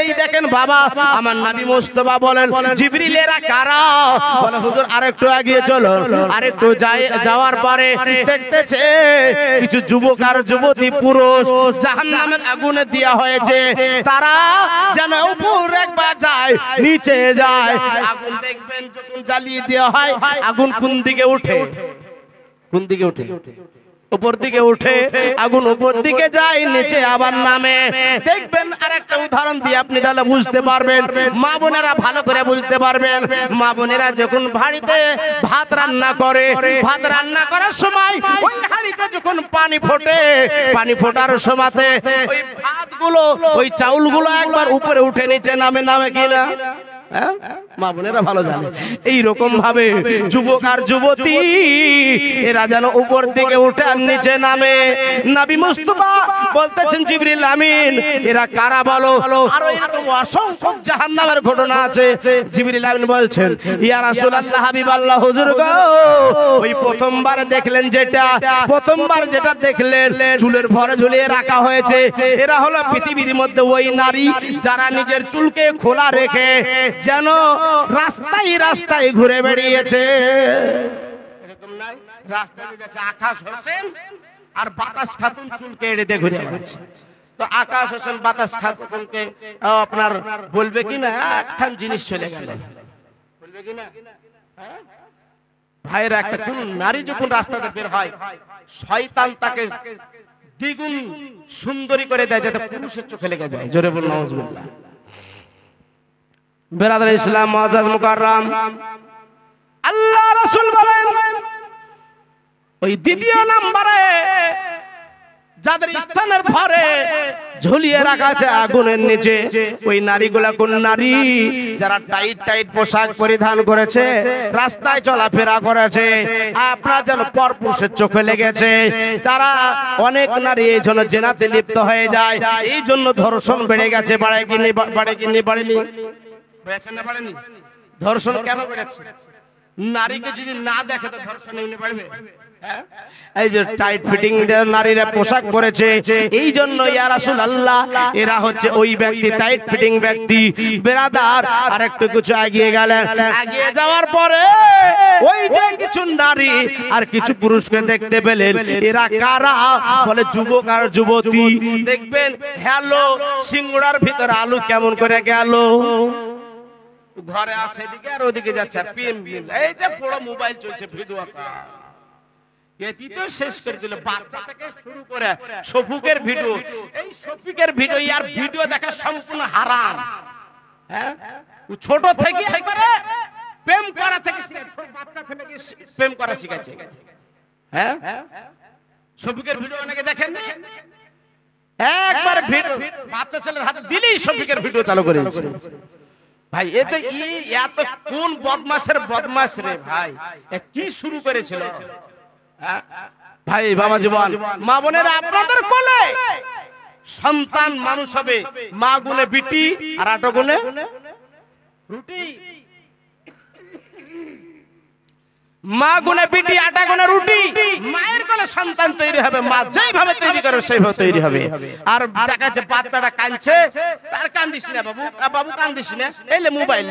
এই দেখেন বাবা, আমার নবী মুস্তাফা বলেন, জিবরিল এরা কারা? বলে হুজুর আরেকটু এগিয়ে চলো। আরেকটু যাওয়ার পরে দেখতেছে কিছু যুবক আর যুবতী পুরুষ জাহান্নামের আগুনে দেয়া হয়েছে, তারা যেন উপর একবার যায় নিচে যায়। আগুন দেখবেন যখন জ্বালিয়ে দেওয়া হয়, আগুন কোন দিকে ওঠে? কোন দিকে ওঠে? উপর দিকে উঠে, আগুন উপর দিকে যায়, নিচে আবার নামে। দেখবেন আরেকটা উদাহরণ দিয়ে আপনি তাহলে বুঝতে পারবেন, মা বোনেরা ভালো করে বুঝতে পারবেন। মা বোনেরা যখন বাড়িতে ভাত রান্না করে, ভাত রান্না করার সময় ওই হাঁড়িতে যখন পানি ফোটে, পানি ফোটার সময়তে ওই ভাতগুলো, ওই চাউলগুলো একবার উপরে উঠে নিচে নামে, নামে কিনা? মা বোনেরা ভালো জানে। এইরকম ভাবে যুবক আর যুবতী এরা যেন উপর দিকে উঠে আর নিচে নামে। নবী মুস্তাফা বলতেছেন, জিবরিল আমিন, এরা কারা বলো? আর এরকম অসংখ্য জাহান্নামের ঘটনা আছে। জিবরিল আমিন বলছেন, ইয়া রাসূলুল্লাহ, হাবিবাল্লাহ, হুজুর গো, ওই প্রথমবার দেখলেন যেটা দেখলেন চুলের ভরে ঝুলিয়ে রাখা হয়েছে, এরা হলো পৃথিবীর মধ্যে ওই নারী যারা নিজের চুলকে খোলা রেখে যেন রাস্তায় রাস্তায় ঘুরে বেরিয়েছে। এরকম নাই, রাস্তায় যাচ্ছে আকাশ হোসেন আর বাতাস খাতুন চুলকে এড়ে ঘুরে বেড়াচ্ছে। তো আকাশ হোসেন বাতাস খাতুনকে আপনার বলবে কি না, একখান জিনিস চলে গেল, বলবে কি না? ভাইরা, একটা কোন নারী যখন রাস্তাতে বের হয়, শয়তান তাকে দ্বিগুণ সুন্দরী করে দেয় যাতে পুরুষের চোখে লেগে যায়। জোরে বলুন নাউজুবিল্লাহ। বেরাদার ইসলাম মুআজ্জাজ মুকাররম, আল্লাহ রাসূল বলেন, ওই দ্বিতীয় নম্বরে যাদের স্থানের ভরে ঝুলিয়ে রাখা আছে আগুনের নিচে, ওই নারীগুলা কোন নারী? যারা টাইট টাইট পোশাক পরিধান করেছে, রাস্তায় চলাফেরা করেছে, আপনার যেন পরপুরুষের চোখে লেগেছে। তারা অনেক নারী এই জন্য জেনাতে লিপ্ত হয়ে যায়, এই জন্য ধর্ষণ বেড়ে গেছে। বাড়েনি? ধর্ষণ কেন বেড়েছে? নারীকে যদি না দেখে তো ধর্ষণ এমনি বাড়বে? এই যে টাইট ফিটিং নারীরা পোশাক পরেছে, এই জন্য ইয়া রাসূলুল্লাহ, এরা হচ্ছে ওই ব্যক্তি, টাইট ফিটিং ব্যক্তি। বেরাদার, আরেকটু কিছু এগিয়ে গেলেন, এগিয়ে যাওয়ার পরে ওই যে কিছু নারী আর কিছু পুরুষকে দেখতে পেলেন। এরা কারা? বলে যুবক আর যুবতী। দেখবেন হ্যালো, সিঙ্গুড়ার ভিতরে আলু কেমন করে গেল, ঘরে আছে এদিকে আর ওদিকে যাচ্ছে, এই যে পুরো মোবাইল চলছে, ভিডিও এটি তো শেষ করে দিল। বাচ্চা থেকে শুরু করে শফিকের ভিডিও, এই শফিকের ভিডিও আর ভিডিও দেখা সম্পূর্ণ হারাম। হ্যাঁ, ছোট থেকে একবারে প্রেম করা থেকে বাচ্চা থেকে প্রেম করা শিখেছে। হ্যাঁ, শফিকের ভিডিও অনেকে দেখেন না, একবার ভিডিও বাচ্চা ছেলের হাতে দিলেই শফিকের ভিডিও চালু করে দিচ্ছে। ভাই এতে এত কোন বদমাশের বদমাশ রে ভাই, কি শুরু করেছিল? ভাই বাবা জীবন, মা বোনেরা, আপনাদের কোলে সন্তান মানুষ হবে, মা গুনে বিটি আর 8 গুনে রুটি। মা গুনে বিটি, 8 গুনে রুটি। মায়ের কোলে সন্তান তৈরি হবে, মা যেইভাবে তৈরি করে সেইভাবে তৈরি হবে। আর দেখা যাচ্ছে বাচ্চাটা কাঁদছে, তার কান্দিস না বাবু, বাবু কান্দিস না, এই লে মোবাইল,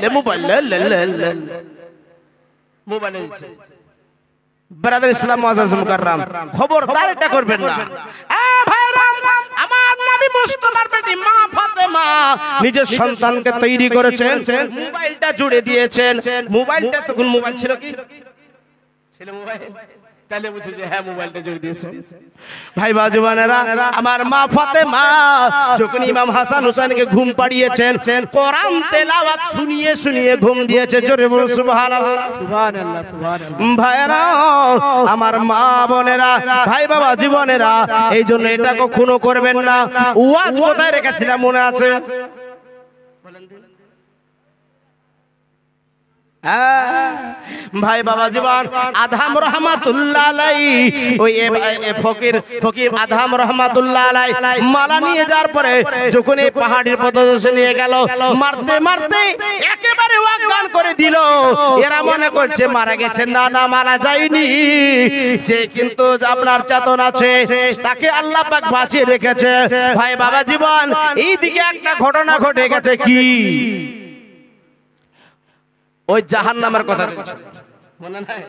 মোবাইলে দিচ্ছে। ব্রাদার ইসলাম মুআজ্জাজ মুকাররম, খবরদার এটা করবেন না। আমার নবী মুস্তাফার বেটি মা ফাতেমা নিজের সন্তানকে তৈরি করেছেন, মোবাইলটা জুড়ে দিয়েছেন। মোবাইলটা তখন মোবাইল ছিল কি? ছিল মোবাইল, তাহলে বুঝে যে হ্যাঁ মোবাইলটা জুড়ে দিয়েছে। ভাই বাজুবানেরা, আমার মা ফাতেমা যখন ইমাম হাসান হুসাইনকে ঘুম পাড়িয়েছেন, কোরআন তেলাওয়াত শুনিয়ে শুনিয়ে ঘুম দিয়েছে। জোরে বলুন সুবহানাল্লাহ, সুবহানাল্লাহ, সুবহানাল্লাহ। ভাইরা, আমার মা বোনেরা, ভাই বাবা জীবনেরা, এই জন্য এটা কখনো করবেন না। ওয়াজ কোথায় রেখেছিলাম মনে আছে? ভাই বাবা জীবন, আদহাম রহমাতুল্লাহ আলাইহি, ওই ফকির আদহাম রহমাতুল্লাহ আলাইহি মালা নিয়ে যাওয়ার পরে যখন এই পাহাড়ের পদদেশে নিয়ে গেল, মারতে মারতে একেবারে অজ্ঞান করে দিল। এরা মনে করছে মারা গেছে, না না, মারা যায়নি, সে কিন্তু আপনার চেতন আছে, তাকে আল্লাহ পাক বাঁচিয়ে রেখেছে। ভাই বাবা জীবন, এইদিকে একটা ঘটনা ঘটে গেছে। কি? ওই জাহান্নামের কথা মনে নাই?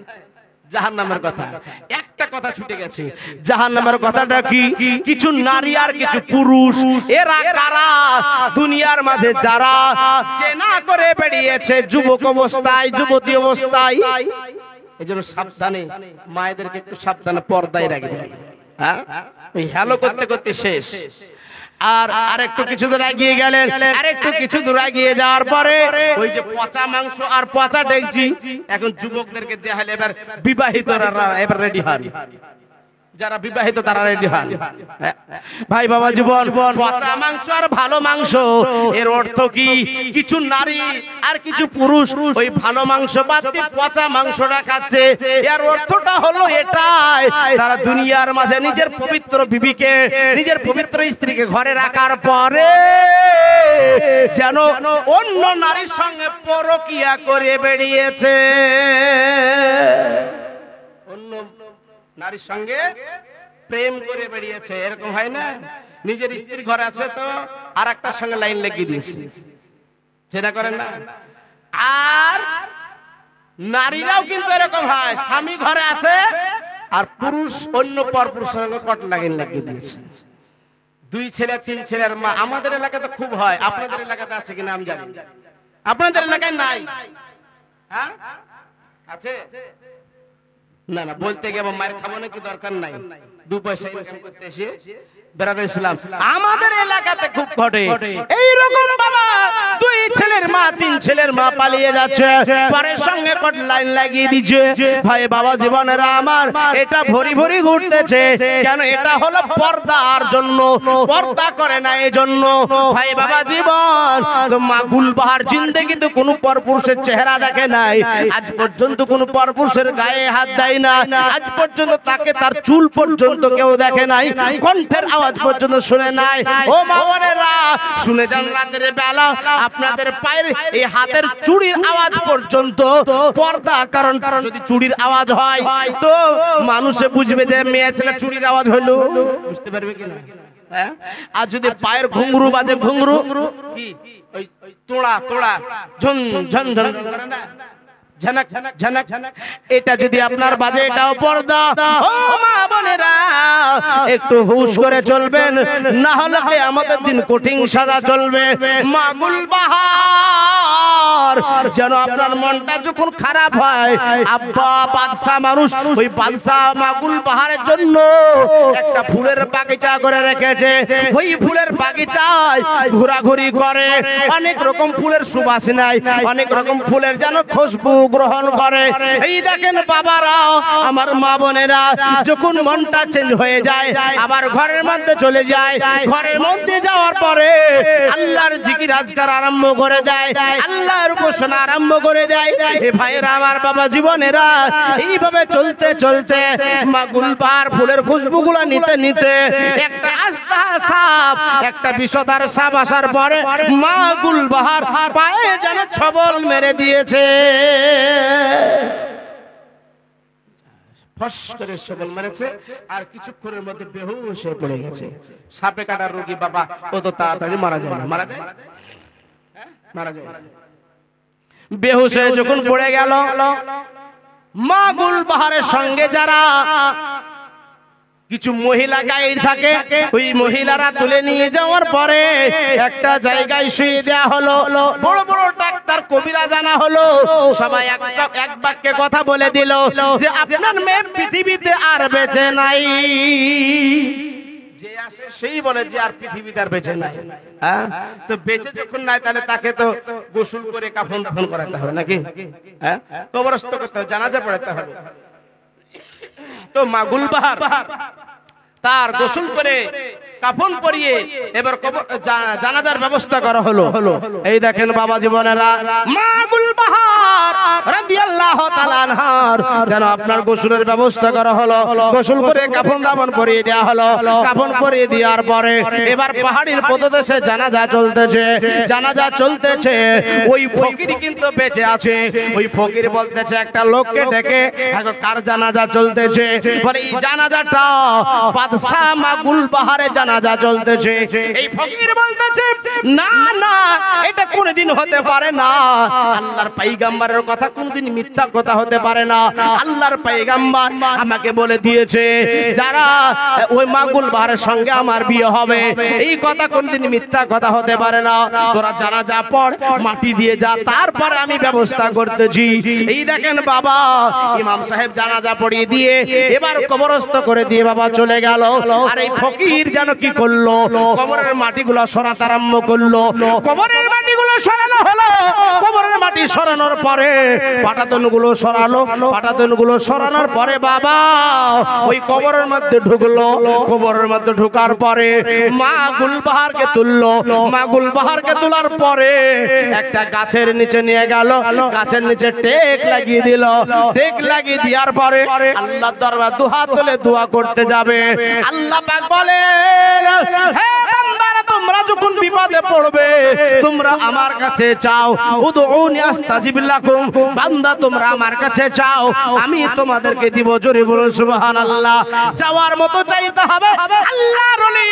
জাহান্নামের কথা, একটা কথা ছুটে গেছে। জাহান্নামের কথাটা কি? কিছু নারী আর কিছু পুরুষ, এরা কারা? দুনিয়ার মাঝে যারা জেনা করে বেরিয়েছে যুবক অবস্থায়, যুবতী অবস্থায়। এই জন্য সাবধানে, মায়েদেরকে একটু সাবধানে পর্দায় রাখবে। হ্যাঁ ওই হ্যালো করতে করতে শেষ। আর আরেকটু কিছু দূর এগিয়ে গেলেন, আরেকটু কিছু দূর এগিয়ে যাওয়ার পরে ওই যে পচা মাংস আর পচা ডেকচি, এখন যুবকদেরকে দেয়া হলে এবার বিবাহিতরা এবার রেডি হন, যারা বিবাহিত তারা রেডি হন। ভাই বাবা জীবন, পচা মাংস আর ভালো মাংস এর অর্থ কি? কিছু নারী আর কিছু পুরুষ ওই ভালো মাংস বাদ দিয়ে পচা মাংসটা খাচ্ছে। এর অর্থটা হলো এটাই, তারা দুনিয়ার মাঝে নিজের পবিত্র বিবিকে, নিজের পবিত্র স্ত্রীকে ঘরে রাখার পরে যেন অন্য নারীর সঙ্গে পরকিয়া করে বেরিয়েছে, অন্য নারীর সঙ্গে প্রেম করে বেরিয়েছে। এরকম হয় না? নিজের স্ত্রী ঘরে আছে তো আর একটার সঙ্গে লাইন লাগিয়ে দিয়েছে, সেটা করেন না? আর নারীরাও কিন্তু এরকম হয়, স্বামী ঘরে আছে আর পুরুষ অন্য পরপুরুষের সঙ্গে কট লাইন লাগিয়ে দিয়েছে। দুই ছেলে তিন ছেলের মা। আমাদের এলাকাতে খুব হয়, আপনাদের এলাকাতে আছে কিনা আমি জানি, আপনাদের এলাকায় নাই? হ্যাঁ আছে? না না, বলতে গিয়ে মায়ের খাবো নাকি দরকার নাই, দু পয়সা ইনকাম করতে এসে বেড়াতে ইসলাম। আমাদের এলাকাতে খুব ঘটে এইরকম, বাবা দুই ছেলের মা তিন ছেলের মা পালিয়ে যাচ্ছে, পরের সঙ্গে কট লাইন লাগিয়ে দিচ্ছে। ভাই বাবা জীবনেরা আমার, এটা ভরি ভরি ঘুরতেছে কেন? এটা হলো পর্দার জন্য, পর্দা করে না এই জন্য। ভাই বাবা জীবন, তো মা গুলবাহার জিন্দেগি তো কোনো পরপুরুষের চেহারা দেখে নাই, আজ পর্যন্ত কোনো পরপুরুষের গায়ে হাত দেয় না, আজ পর্যন্ত তাকে তার চুল পর্যন্ত কেউ দেখে নাই, কণ্ঠের আওয়াজ পর্যন্ত শুনে নাই। ও মা বোনেরা শুনে যান, রাতের বেলা আপনাদের পায়ের এই হাতের চুড়ির আওয়াজ পর্যন্ত পর্দা। কারণ যদি চুড়ির আওয়াজ হয় তো মানুষে বুঝবে যে মেয়ে ছেলে চুড়ির আওয়াজ হইলো, বুঝতে পারবে কিনা? হ্যাঁ, আর যদি পায়ের ঘুঙরু বাজে, ঘুঙরু কি ওই তোড়া তোড়া ঝন ঝন ঝন করে না, ঝনক ঝনক ঝনক, এটা যদি আপনার বাজে এটাও পর্দা। ও মা বোনেরা একটু হুঁশ করে চলবেন, না হলে কিয়ামতের দিন কঠিন সাজা চলবে। মা গুলবাহার যেন আপনার মনটা যখন খারাপ হয়, আব্বা বাদশা মানুষ, ওই বাদশা মা গুলবাহারের জন্য একটা ফুলের বাগিচা করে রেখেছে। ওই ফুলের বাগিচায় ঘোরাঘুরি করে, অনেক রকম ফুলের সুবাসনায়, অনেক রকম ফুলের যেন খুশবু গ্রহণ করে। এই দেখেন বাবারা, আমার মা বোনেরা, যখন মনটা চেঞ্জ হয়ে যায় আবার ঘরের মধ্যে চলে যায়, ঘরের মধ্যে যাওয়ার পরে আল্লাহর জিকির আজকার আরম্ভ করে দেয়, আল্লাহর উপাসনা আরম্ভ করে দেয়। এ ভাইরা আমার বাবা জীবনেরা, এইভাবে চলতে চলতে মা গুলবাহার ফুলের খুশবুগুলো নিতে নিতে একটা আস্তা সাপ, একটা বিষধর সাপ আসার পরে মা গুলবাহার পায়ে যেন ছবল মেরে দিয়েছে, ফস করে ছবল মেরেছে, আর কিছুক্ষণের মধ্যে বেহুশ হয়ে পড়ে গেছে। সাপে কাটার রোগী বাবা, ও তো তাড়াতাড়ি মারা যায় না, মারা যায়, মারা যায়। বেহুশ হয়ে যখন পড়ে গেল, মা গুলবাহারের সঙ্গে যারা কিছু মহিলা গাইড থাকে, ওই মহিলারা তুলে নিয়ে যাওয়ার পরে একটা জায়গায় শুয়ে দেয়া হলো। বড় বড় ডাক্তার কবিরা জানা হলো, সবাই এক বাক্যে কথা বলে দিল যে আপনার মেয়ে পৃথিবীতে আর বেঁচে নাই। যে আসে সেই বলে যে আর পৃথিবীতে আর বেঁচে নাই। হ্যাঁ, তো বেঁচে যখন নাই তাহলে তাকে তো গোসল করে কাফন দাফন করাতে হবে নাকি? হ্যাঁ, কবরস্থ করতে হবে, জানাজা পড়াতে হবে। তো মা গুলবাহার তার গোসল করে কাফন পরিয়ে এবার জানাজার ব্যবস্থা করা হলো। এই দেখেন বাবা জীবনেরা, মা গুলবাহার রাদিয়াল্লাহু তাআলা আনহার যেন আপনার গোসলের ব্যবস্থা করা হলো। গোসল করে কাফন দাফন পরিয়ে দেওয়া হলো। কাফন পরিয়ে দেওয়ার পরে এবার পাহাড়ির প্রদেশে জানাজা চলতেছে, জানাজা চলতেছে। ওই ফকির কিন্তু বেঁচে আছে। ওই ফকির বলতেছে একটা লোককে ডেকে, কার জানাজা চলতেছে? পরে এই জানাজাটা বাদশা মা গুলবাহারের জানাজা জানাজা চলতেছে। এই ফকির বলতেছে না না, এটা কোনদিন হতে পারে না। আল্লাহর পয়গম্বরের কথা কোনদিন মিথ্যা কথা হতে পারে না। আল্লাহর পয়গম্বর আমাকে বলে দিয়েছে যারা ওই মাগুল বাহারের সঙ্গে আমার বিয়ে হবে, এই কথা কোনদিন মিথ্যা কথা হতে পারে না। তোরা জানাজা পড়, মাটি দিয়ে যা, তারপরে আমি ব্যবস্থা করতেছি। এই দেখেন বাবা, ইমাম সাহেব জানাজা পড়িয়ে দিয়ে এবার কবরস্থ করে দিয়ে বাবা চলে গেল। আর এই ফকির যেন কি করলো, কবরের মাটিগুলো সরাতে আরম্ভ করলো। কবরের মাটিগুলো সরানো হলো। কবরের মাটি সরানোর পরে পাটাতনগুলো সরালো। পাটাতনগুলো সরানোর পরে বাবা ওই কবরের মধ্যে ঢুকলো। কবরের মধ্যে ঢোকার পরে মা গুলবাহারকে তুললো। মা গুলবাহারকে তোলার পরে একটা গাছের নিচে নিয়ে গেল। গাছের নিচে টেক লাগিয়ে দিল। টেক লাগিয়ে দেওয়ার পরে আল্লাহর দরবারে দুহাত তুলে দোয়া করতে যাবে। আল্লাহ পাক বলেন, হে বান্দারা, তোমরা যখন বিপদে পড়বে তোমরা আমার কাছে চাও। উদউনি আস্তাজিব লাকুম, বান্দা তোমরা আমার কাছে চাও, আমি তোমাদেরকে দিব। জোরে বলুন সুবহানাল্লাহ। চাওয়ার মতো চাইতে হবে। আল্লাহর ওলি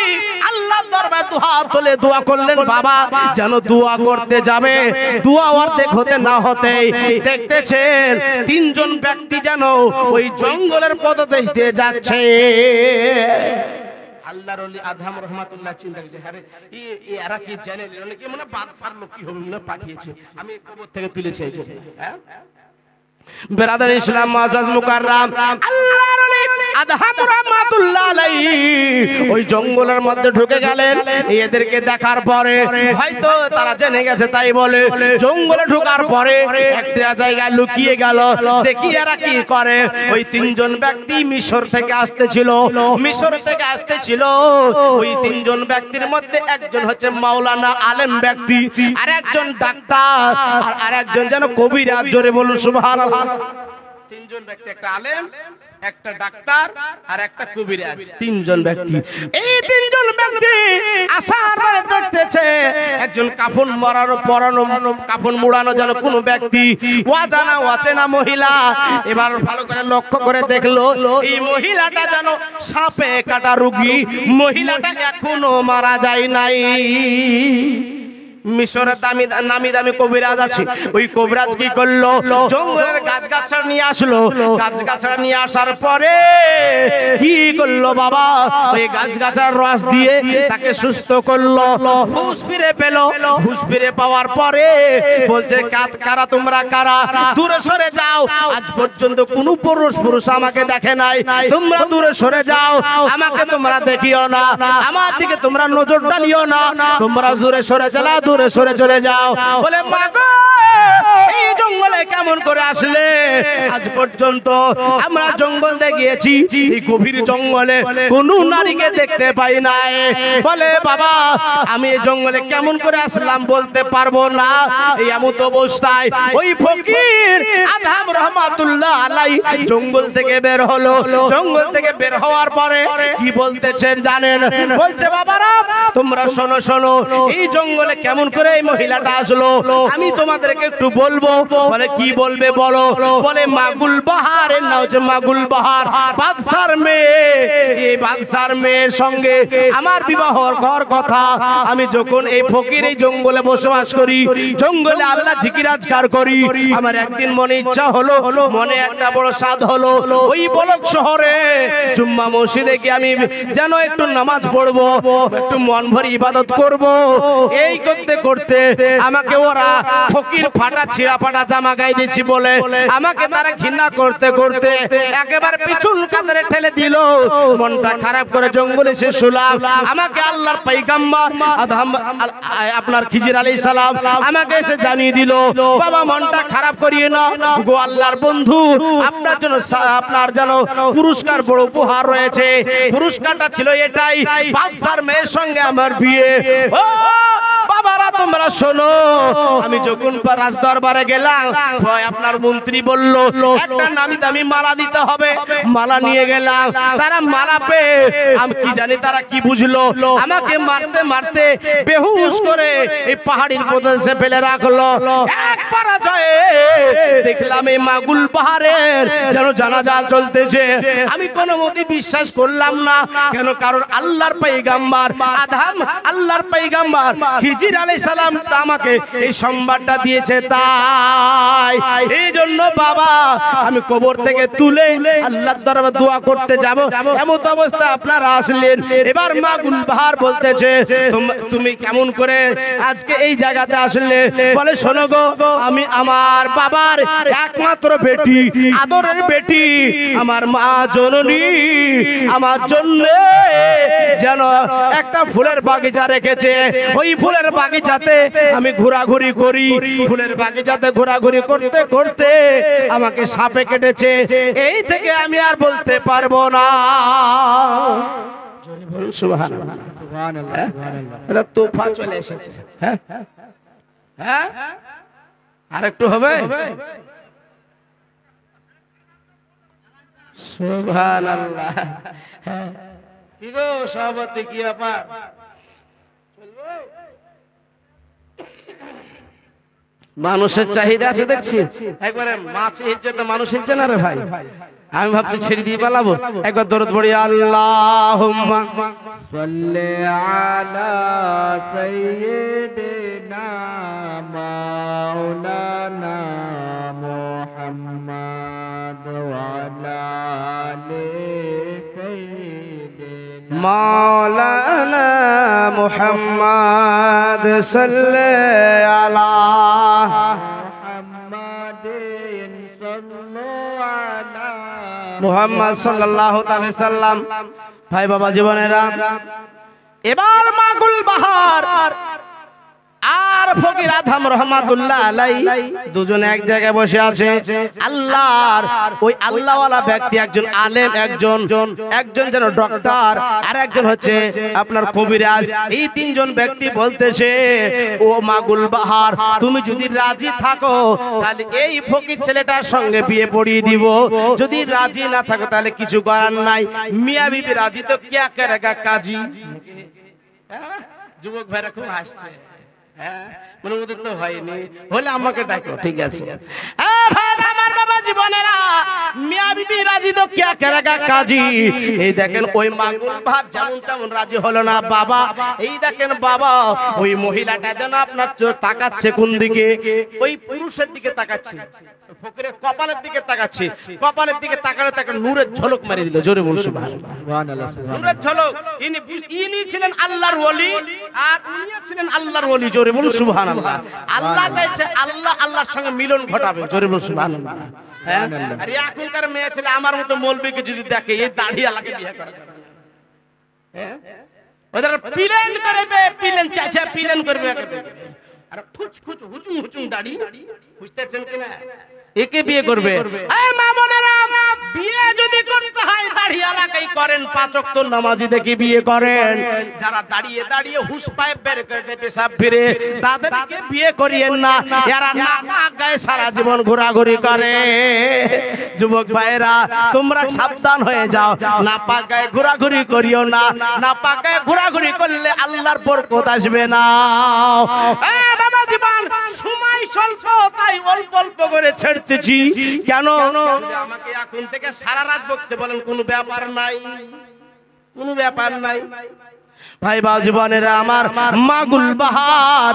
আল্লাহর দরবারে দুহাত তুলে দোয়া করলেন বাবা, যেন দোয়া করতে যাবে দোয়া অর্ধেক হতে না হতেই দেখতেছেন তিনজন ব্যক্তি যেন ওই জঙ্গলের পদদেশ দিয়ে যাচ্ছে। আল্লাহর ওলি আদহাম রহমাতুল্লাহ চিন্তা করছে, আরে এরা কি জানে, কি মনে বাদশার লোক কি হবে না পাঠিয়েছে, আমি কবর থেকে তুলেছি। হ্যাঁ বেরাদার ইসলাম মুআজ্জাজ মুকাররাম, আল্লাহর ওলি আদহাম রহমাতুল্লাহ আলাইহি ওই জঙ্গলের মধ্যে ঢুকে গেলেন। এদেরকে দেখার পরে হয়তো তারা জেনে গেছে, তাই বলে জঙ্গলে ঢোকার পরে একটা জায়গায় লুকিয়ে গেল। দেখি এরা কি করে। ওই তিনজন ব্যক্তি মিশর থেকে আসতেছিল। মিশর থেকে আসতেছিল। ওই তিনজন ব্যক্তির মধ্যে একজন হচ্ছে মাওলানা আলেম ব্যক্তি, আর একজন ডাক্তার, আর একজন যেন কবিরাজ। জোরে বলুন সুবহানাল্লাহ। তিনজন ব্যক্তি, একটা আলেম, একটা ডাক্তার আর একটা কবিরাজ, তিনজন ব্যক্তি। এই তিনজন ব্যক্তি আসার পরে দেখতেছে একজন কাফন পরানো কাফন মুড়ানো যেন কোন ব্যক্তি, অজানা অচেনা মহিলা। এবার ভালো করে লক্ষ্য করে দেখলো এই মহিলাটা যেন সাপে কাটা রোগী। মহিলাটা এখনো মারা যায় নাই। মিশরের নামি দামি কবিরাজ আছে। ওই কবিরাজ কি করলো, জঙ্গলের গাছগাছড়া নিয়ে আসলো। গাছগাছড়া নিয়ে আসার পরে কি করলো বাবা, ওই গাছগাছড়ার রস দিয়ে তাকে সুস্থ করলো। হুঁশ ফিরে পেল। হুঁশ ফিরে পাওয়ার পরে বলছে, কারা তোমরা, কারা, দূরে সরে যাও। আজ পর্যন্ত কোনো পুরুষ আমাকে দেখে নাই, তোমরা দূরে সরে যাও। আমাকে তোমরা দেখিও না, আমার দিকে তোমরা নজর ডালিও না, তোমরা দূরে সরে যাও, দূরে সরে চলে যাও। বলে মা গো, এই জঙ্গলে কেমন করে আসলে? আজ পর্যন্ত আমরা জঙ্গল গিয়েছি, এই গভীর জঙ্গলে কোন নারীকে দেখতে পাই নাই। বলে বাবা, আমি এই জঙ্গলে কেমন করে আসলাম বলতে পারবো না। এই এমত অবস্থায় ওই ফকির আদহাম রহমাতুল্লাহ আলাইহি জঙ্গল থেকে বের হলো। জঙ্গল থেকে বের হওয়ার পরে কি বলতেছেন জানেন? বলছে, বাবারা তোমরা শোনো শোনো, এই জঙ্গলে কেমন করে এই মহিলাটা আসলো আমি তোমাদেরকে একটু বলবো। বলে কি বলবে বলো? বলে মাগুল বাহারের নাম হচ্ছে মাগুল বাহার, বাদশার মেয়ে। এই বাদশার মেয়ের সঙ্গে আমার বিবাহ হওয়ার কথা। আমি যখন এই ফকির এই জঙ্গলে বসবাস করি, জঙ্গলে আল্লাহ জিকির আজকার করি, আমার একদিন মনে ইচ্ছা হলো, মনে একটা বড় সাধ হলো, ওই বলক শহরে জুম্মা মসজিদে গিয়ে আমি যেন একটু নামাজ পড়বো, একটু মন ভরে ইবাদত করব। এই করতে করতে আমাকে ওরা ফকির ফাটা ছিঁড়া ফাটা জামা গায়ে দিয়েছি বলে আমাকে তারা ঘৃণা করতে করতে একেবারে পিছন কাতারে ঠেলে দিল। মনটা খারাপ করে জঙ্গলে এসে শুলাম। আমাকে আল্লাহর পয়গম্বর আপনার খিজির আলাইহিস সালাম আমাকে এসে জানিয়ে দিল, বাবা মনটা খারাপ করিয়ে না গো, আল্লাহর বন্ধু আপনার জন্য আপনার যেন পুরস্কার বড় উপহার রয়েছে। পুরস্কারটা ছিল এটাই, বাদশার মেয়ের সঙ্গে আমার বিয়ে। ও বাবারা তোমরা শোনো, আমি যখন রাজদরবারে গেলাম, আপনার মন্ত্রী বলল একটা নামি দামি মালা দিতে হবে। মালা নিয়ে গেলাম। তারা মালা পেয়ে আমি কি জানি তারা কি বুঝলো, আমাকে মারতে মারতে বেহুশ করে এই পাহাড়ির প্রদেশে ফেলে রাখলো। এক পরাজয়ে দেখলাম এই মাগুল পাহাড়ের যেন জানাজা চলতেছে। আমি কোনো মতে বিশ্বাস করলাম না, কেন? কারণ আল্লাহর পয়গম্বর আদম, আল্লাহর পয়গম্বর খিজির আলাইহিস সালাম আমাকে এই সংবাদটা দিয়েছে। তাই এই জন্য বাবা আমি কবর থেকে তুলে আল্লাহর দরবারে দোয়া করতে যাব, এমন অবস্থা আপনারা আসলেন। এবার মাগুল পাহাড় বলতেছে তুমি কেমন করে আজকে এই জায়গাতে আসলে? বলে শোনো গো, আমি আমার বাবার একমাত্র বেটি, আদরের বেটি, আমার মা জননী আমার জন্য যেন একটা ফুলের বাগিচা রেখেছে। ওই ফুলের বাগিচাতে আমি ঘোরাঘুরি করি, ফুলের বাগিচাতে ঘোরাঘুরি করতে করতে আমাকে সাপে কেটেছে। এই থেকে আমি আর বলতে পারবো না। জোরে বলুন সুবহানাল্লাহ। সুবহানাল্লাহ, সুবহানাল্লাহ। এটা তোফা চলে এসেছে। হ্যাঁ হ্যাঁ, আরেকটু হবে। সুবহানাল্লাহ। কি গো সভাপতি, কি ব্যাপার? মানুষের চাহিদা আছে দেখছি, একবারে মাছ হিলছে তো মানুষ হিলছে না রে ভাই। আমি ভাবছি ছেড়ে দিয়ে পালাবো। একবার দরুদ পড়ি, আল্লাহুম্মা সাল্লি আলা সাইয়্যিদিনা মাওলানা মুহাম্মদ ওয়া আলা আলি সাইয়্যিদিনা মাওলানা মুহাম্মদ সাল্লি আলা মুহাম্মাদিন মুহাম্মদ সাল্লাল্লাহু তাআলা সাল্লাম। ভাই বাবা জীবনেরা, এবার মাগুল বাহার আর ফকির আদম রহমাতুল্লাহ আলাইহি দুজনে এক জায়গায় বসে আছে। আল্লাহর ওই আল্লাহওয়ালা ব্যক্তি, একজন আলেম, একজন যেন ডক্টর, আর একজন হচ্ছে আপনার কবিরাজ। এই তিনজন ব্যক্তি বলতেছে, ও মাগুল বাহার, তুমি যদি রাজি থাকো তাহলে এই ফকির ছেলেটার সঙ্গে বিয়ে পড়িয়ে দিব, যদি রাজি না থাকো তাহলে কিছু করার নাই। মিয়া বিবি রাজি তো কিয়া করেগা কাজী। যুবক ভাইরা খুব হাসছে। হ্যাঁ, মনে মধ্যে তো হয়নি, হলে আমাকে ডাকো, ঠিক আছে। আমার বাবা জীবনেরা, মিয়া বিবি রাজি তো কিয়া করেগা কাজী। এই দেখেন ওই মাগুল বাহার যেমন তেমন রাজি হলো না বাবা। এই দেখেন বাবা, ওই মহিলাটা যেন আপনার তাকাচ্ছে কোন দিকে? ওই পুরুষের দিকে তাকাচ্ছে, ফকিরের কপালের দিকে তাকাচ্ছে। কপালের দিকে তাকালে তাকে নূরের ঝলক মারি দিল। জোরে বলুন সুবহানাল্লাহ। নূরের ঝলক। ইনি ছিলেন আল্লাহর ওলি, আর উনি ছিলেন আল্লাহর ওলি। জোরে বলুন সুবহানাল্লাহ। আল্লাহ চাইছে আল্লাহর সঙ্গে মিলন ঘটাবে। জোরে বলুন সুবহানাল্লাহ। হ্যাঁ, আর এখনকার মেয়ে ছেলে আমার মতো মৌলবীকে যদি দেখে, এই দাড়ি আলাকে বিয়ে করা যাবে। হ্যাঁ, ওদের প্লেন করবে, প্লেন চাচা প্লেন করবে, আর ফুচফুচ হুচুম হুচুম দাড়ি, বুঝতেছেন কিনা? একে বিয়ে করবে। এই মা বোনেরা, বিয়ে যদি করতে হয় দাড়ি আলাকাই করেন, পাঁচ ওয়াক্ত নামাজি দেখে বিয়ে করেন। যারা দাঁড়িয়ে দাঁড়িয়ে হুশ পায়ে বের করে দেয়, পেশাব ফিরে, তাদেরকে বিয়ে করিয়েন না। এরা নাপাক গায়ে সারা জীবন ঘোরাঘুরি করে। যুবক ভাইরা, তোমরা সাবধান হয়ে যাও, নাপাক গায়ে ঘোরাঘুরি করিও না। নাপাক গায়ে ঘোরাঘুরি করলে আল্লাহর বরকত আসবে না। বাবা জীবন সময় স্বল্প, তাই অল্প অল্প করে ছেড়তেছি। কেন? আমাকে এখন থেকে সারা রাত বকতে বলেন, কোনো ব্যাপার নাই, কোনো ব্যাপার নাই। ভাই বা জীবনেরা আমার, মাগুল বাহার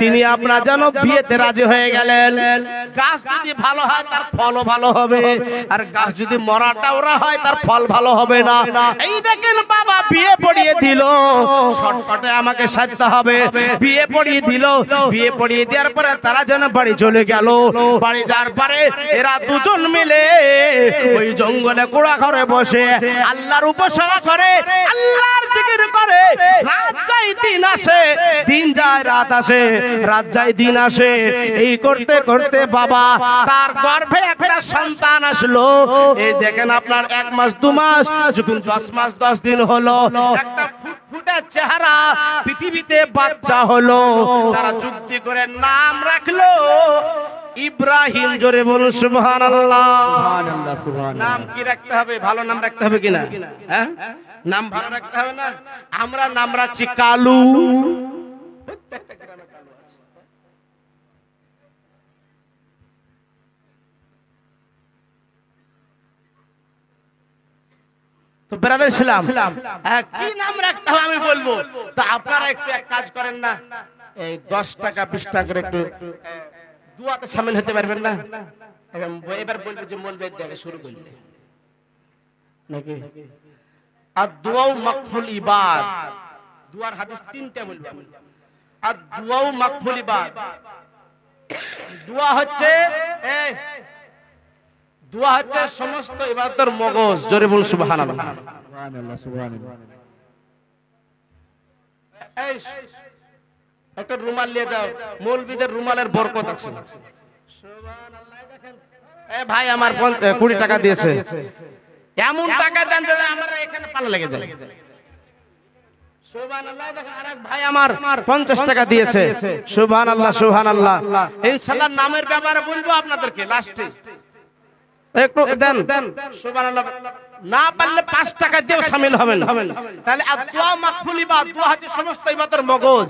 তিনি আপনার যেন বিয়েতে রাজি হয়ে গেলেন। গাছ যদি ভালো হয় তার ফলও ভালো হবে, আর গাছ যদি মরা টাওরা হয় তার ফল ভালো হবে না। এই দেখেন বাবা বিয়ে পড়িয়ে দিল, শর্টকাটে আমাকে সাজতে হবে। বিয়ে পড়িয়ে দিল, বিয়ে পড়িয়ে দেওয়ার পরে তারা যেন বাড়ি চলে গেল। বাড়ি যাওয়ার পরে এরা দুজন মিলে ওই জঙ্গলে কুড়া ঘরে বসে আল্লাহর উপাসনা করে, আল্লাহর জিকির করে। রাত যায় দিন আসে, দিন যায় রাত আসে, রাত যায় দিন আসে। এই করতে করতে বাবা তার গর্ভে একটা সন্তান আসলো। এই দেখেন আপনার 1 মাস 2 মাস, যখন 10 মাস 10 দিন হলো, একটা ফুটফুটে চেহারা পৃথিবীতে বাচ্চা হলো। তারা যুক্তি করে নাম রাখলো ইব্রাহিম। জোরে বলুন সুবহানাল্লাহ। সুবহানাল্লাহ, সুবহানাল্লাহ। নাম কি রাখতে হবে? ভালো নাম রাখতে হবে কিনা? হ্যাঁ, নাম ভালো রাখতে হবে না? আমরা নাম রাখছি কালু। প্রত্যেকটা গ্রামে কালু আছে। তো ব্রাদার ছিলাম, কি নাম রাখতে হবে আমি বলবো, তো আপনারা একটু এক কাজ করেন না, এই 10 টাকা 20 টাকা করে একটু দুয়াতে শামিল হতে পারবেন না? এবার বলবে যে মৌলবি দেখে শুরু করলে নাকি আর দুয়াও মাকবুল ইবাদ, দুয়ার হাদিস 3টা বলবো। আর দুয়াও মাকবুল ইবাদ, দোয়া হচ্ছে সমস্ত ইবাদতের মগজ। জোরে বলুন সুবহানাল্লাহ। একটা রুমাল নিয়ে যাও, মৌলবীদের রুমালের বরকত আছে। ভাই আমার 20 টাকা দিয়েছে, এমন টাকা দেন যে আমরা এখানে পালা লেগে যায়। সুবহানাল্লাহ। দেখেন আরেক ভাই আমার 50 টাকা দিয়েছে। সুবহানাল্লাহ সুবহানাল্লাহ। ইনশাআল্লাহ নামের ব্যাপারে বলবো আপনাদেরকে লাস্টে, একটু দেন সুবহানাল্লাহ। না পারলে 5 টাকা দিয়েও শামিল হবেন। তাহলে আদুয়া মাকবুল ইবাদ, দোয়া হচ্ছে সমস্ত ইবাদতের মগজ।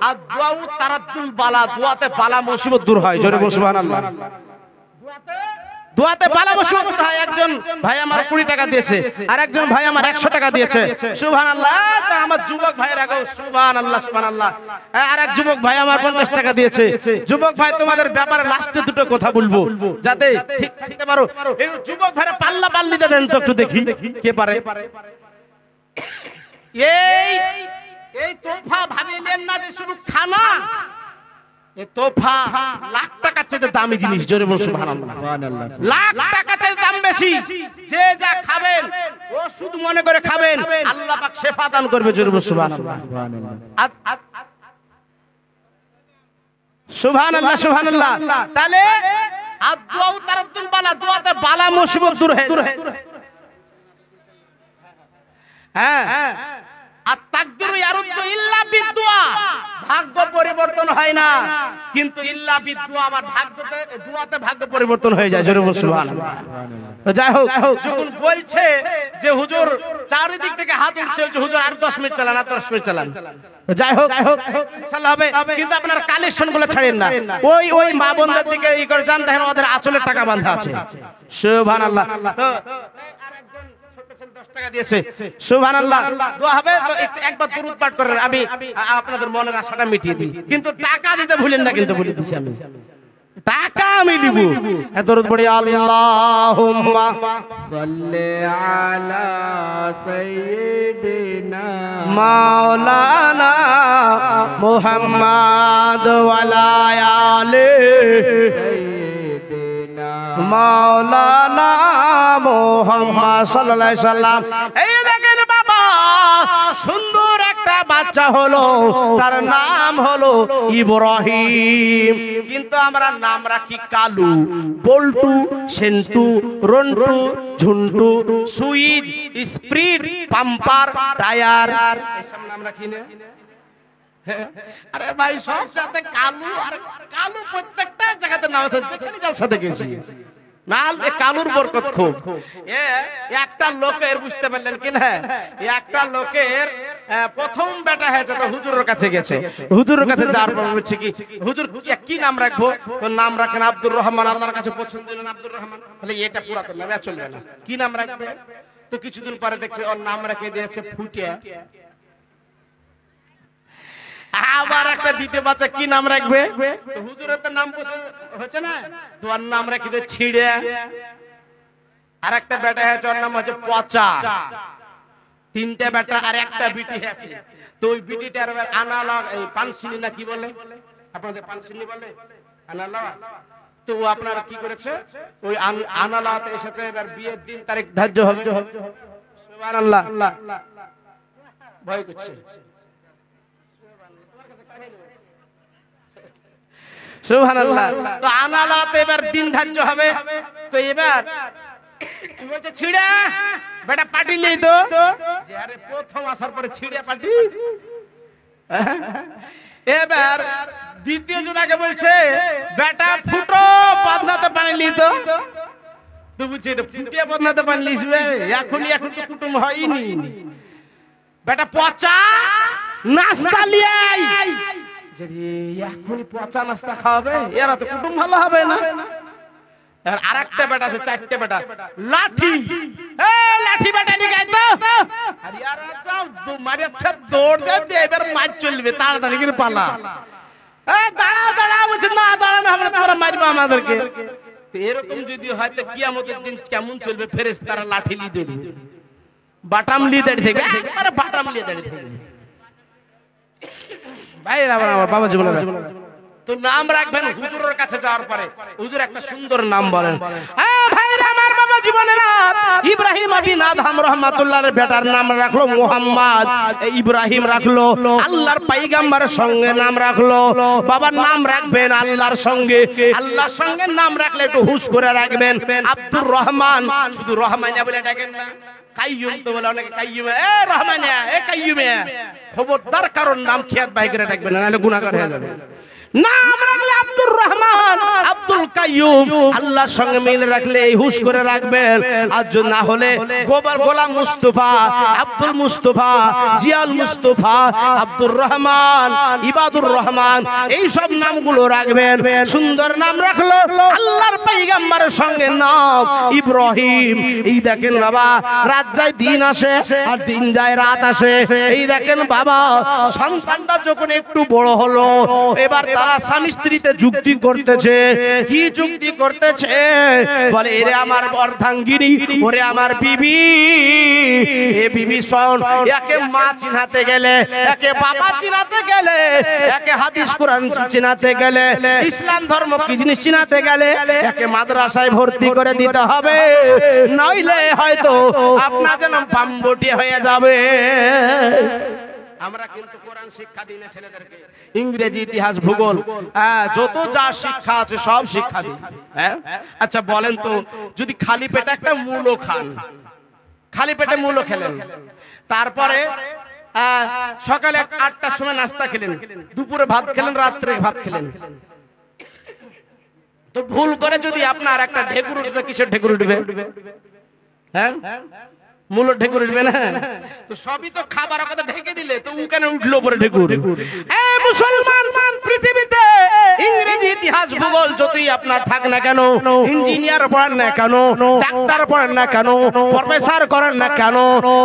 আর দুআউ তারাদ্দুল বালা, দোয়াতে বালা মুসিবত দূর হয়। জোরে বলুন সুবহানাল্লাহ। দোয়াতে বালা মুসিবত দূর হয়। একজন ভাই আমার 20 টাকা দিয়েছে, আর একজন ভাই আমার 100 টাকা দিয়েছে। সুবহানাল্লাহ। তা আমার যুবক ভাইরা গো সুবহানাল্লাহ সুবহানাল্লাহ। আর এক যুবক ভাই আমার 50 টাকা দিয়েছে। যুবক ভাই তোমাদের ব্যাপারে লাস্টে দুটো কথা বলবো যাতে ঠিক থাকতে পারো। এই যুবক ভাইরা পাল্লা পাল্লিতে দেন তো একটু দেখি কে পারে। এই তোফা ভাবিলেন না যে শুধু খানা, এই তোফা লাখ টাকার চেয়ে দামি জিনিস। জোরে বলুন সুবহানাল্লাহ। লাখ টাকার চেয়ে দাম বেশি। যে যা খাবেন ও শুধু মনে করে খাবেন, আল্লাহ পাক শেফা দান করবে। জোরে বলুন সুবহানাল্লাহ সুবহানাল্লাহ সুবহানাল্লাহ। তাহলে আদুয়াউ তারাদ্দুল বালা, দোয়াতে বালা মুসিবত দূর হয়। হ্যাঁ, আর তাকদিরু ইয়ারুদ্দু ইল্লা বিদুয়া, ভাগ্য পরিবর্তন হয় না, কিন্তু ইল্লা বিদুয়া, আমার ভাগ্যতে দুয়াতে ভাগ্য পরিবর্তন হয়ে যায়। জোরে বলুন সুবহানাল্লাহ। তো যাই হোক, যখন বলছে যে হুজুর চারিদিক থেকে হাত উঠছে যে হুজুর আর 10 মিনিট চালান, আর 10 মিনিট চালান, তো যাই হোক ইনশাআল্লাহ হবে। কিন্তু আপনার কালেকশন গুলো ছাড়েন না, ওই মা বোনদের দিকে ই করে যান, দেখেন ওদের আঁচলের টাকা বাঁধা আছে। সুবহানাল্লাহ। তো আরেকজন ছোট ছেলে 10 টাকা দিয়েছে। সুবহানাল্লাহ। দোয়া হবে তো একবার দুরূদ পাঠ করেন, আমি আপনাদের মনের আশাটা মিটিয়ে দিই। কিন্তু টাকা দিতে ভুলেন না, কিন্তু বলে দিছি আমি টাকা আমি দিব। দরুদ পড়ি, আল্লাহুম্মা সাল্লি আলা সাইয়্যিদিনা মাওলানা মুহাম্মাদ ওয়া আলা আলি সাইয়্যিদিনা মাওলানা মুহাম্মদ সাল্লাল্লাহু আলাইহি সাল্লাম। এই দেখেন বাবা, সুন্দর একটা বাচ্চা হলো, তার নাম হলো ইব্রাহিম। কিন্তু আমরা নাম রাখি কালু, বল্টু, সেন্টু, রন্টু, ঝুন্টু, সুইজ, স্প্রিট, পাম্পার, টায়ার, এসব নাম রাখি না। আরে ভাই সব যাতে কালু, আর কালু প্রত্যেকটা জায়গাতে নাম আছে, যেখানে জলসা দেখেছি নাল কালুর বরকত খুব। একটা লোকের, বুঝতে পারলেন কি না, একটা লোকের প্রথম বেটা হয়েছে, তো হুজুরের কাছে গেছে। হুজুরের কাছে যাওয়ার পর বলছে কি, হুজুর কি নাম রাখবো? তো নাম রাখেন আব্দুর রহমান, আল্লাহর কাছে পছন্দ হলেন আব্দুর রহমান। তাহলে এটা পুরাতন নাম, চলবে না, কি নাম রাখবে? তো কিছুদিন পরে দেখছে ওর নাম রেখে দিয়েছে ফুটিয়া। আবার একটা দিতে বাচ্চা, কি নাম রাখবে? হুজুরের তো নাম হচ্ছে না, তো ওর নাম রেখে দিয়ে ছিড়ে। আর একটা বেটা হয়েছে, ওর নাম হচ্ছে পচা। 3টে বেটা আর একটা বিটি আছে। তো ওই বিটিটার আনালা, এই পানসিনি না কি বলে আপনাদের, পানসিনি বলে আনালা। তো আপনারা কি করেছে, ওই আনালাতে এসেছে। এবার বিয়ের দিন তারিখ ধার্য হবে। সুবহানাল্লাহ। ভয় করছে। সুবহানাল্লাহ। তো আনালাতে এবার দিন ধার্য হবে। তো এবার বলছে ছিড়া বেটা পার্টি নেই তো, যে আরে প্রথম আসার পরে ছিড়া পার্টি। এবার দ্বিতীয় জনাকে বলছে বেটা ফুটো বদনাতে পানি নি তো, তো বুঝছে এটা ফুটিয়ে বদনাতে পানি লিসবে, এখন তো কুটুম হয়নি। বেটা পচা নাস্তা লিয়ে আই, যে এখন পচা নাস্তা খাওয়াবে, এরা তো কুটুম ভালো হবে না। আর একটা বেটা আছে, 4টে বেটা, লাঠি, এই লাঠি বেটা নিয়ে গাই তো, আর ইয়ারা যাও মারিয়াচ্ছে, দৌড় দে, এবার মার চলবে, তাড়াতাড়ি করে পালা। এই দাঁড়াও দাঁড়াও, বলছে না দাঁড়ানো হবে না, তোমরা মারবে আমাদেরকে। তো এরকম যদি হয় তো কিয়ামতের দিন কেমন চলবে? ফেরেশতারা লাঠি নিয়ে দেবে, বাটাম নিয়ে দাঁড়িয়ে থেকে, একবারে বাটাম নিয়ে দাঁড়িয়ে থেকে। ভাইরা আমার বাবাজি বলে তো নাম রাখবেন হুজুরের কাছে যাওয়ার পরে, হুজুর একটা সুন্দর নাম বলেন। হ্যাঁ ভাইরা আমার বাবা জীবনেরা, ইব্রাহিম বিন আদহাম রাহমাতুল্লাহর বেটার নাম রাখলো মুহাম্মদ, ইব্রাহিম রাখলো আল্লাহর পয়গম্বরের সঙ্গে নাম রাখলো। বাবার নাম রাখবেন আল্লাহর সঙ্গে, আল্লাহর সঙ্গে নাম রাখলে একটু হুঁশ করে রাখবেন। আব্দুর রহমান, শুধু রহমানিয়া বলে ডাকেন না, কাইয়ুম তো বলে অনেকে, কাইয়ুম, এ রহমানিয়া, এ কাইয়ুমিয়া, খবরদার কারণ নাম খেয়াত বাইরে রাখবেন না, নাহলে গুনাহগার হয়ে যাবে। নাম রাখলে আব্দুর রহমান, আব্দুল কাইয়ুম, আল্লাহর সঙ্গে মিল রাখলে এই হুঁশ করে রাখবেন। আর যদি না হলে গোলাম মুস্তাফা, আব্দুল মুস্তাফা, জিয়াউল মুস্তাফা, আব্দুর রহমান, ইবাদুর রহমান, এই সব নামগুলো রাখবেন। সুন্দর নাম রাখলো আল্লাহর পয়গম্বরের সঙ্গে নাম ইব্রাহিম। এই দেখেন বাবা, রাত যায় দিন আসে, আর দিন যায় রাত আসে। এই দেখেন বাবা, সন্তানটা যখন একটু বড় হলো, এবার তারা স্বামী স্ত্রীতে যুক্তি করতেছে। কি যুক্তি করতেছে? বলে এরে আমার অর্ধাঙ্গিনী, ওরে আমার বিবি, এ বিবি শোন, একে মা চিনাতে গেলে, একে বাবা চিনাতে গেলে, একে হাদিস কোরআন চিনাতে গেলে, ইসলাম ধর্ম কি জিনিস চিনাতে গেলে, একে মাদ্রাসায় ভর্তি করে দিতে হবে, নইলে হয়তো আপনার যেন পাম্বটি হয়ে যাবে। আমরা কিন্তু কোরআন শিক্ষা দিই না ছেলেদেরকে, ইংরেজি, ইতিহাস, ভূগোল, যত যা শিক্ষা আছে সব শিক্ষা দিই। হ্যাঁ, আচ্ছা বলেন তো, যদি খালি পেটে একটা মূলো খান, খালি পেটে মূলো খেলেন, তারপরে সকালে 8টার সময় নাস্তা খেলেন, দুপুরে ভাত খেলেন, রাত্রে ভাত খেলেন, তো ভুল করে যদি আপনার একটা ঢেকুর উঠবে, কিসের ঢেকুর উঠবে? হ্যাঁ, মূলো ঢেকুর উঠবে না? তো সবই তো খাবার কথা ঢেকে দিলে, তো ও কেন উঠলো পরে ঢেকুর? এই মুসলমান, পৃথিবীতে ইংরেজি, ইতিহাস, ভূগোল যতই আপনার থাক না কেন, ইঞ্জিনিয়ার পড়েন না কেন, ডাক্তার পড়েন না কেন, প্রফেসর করেন না কেন,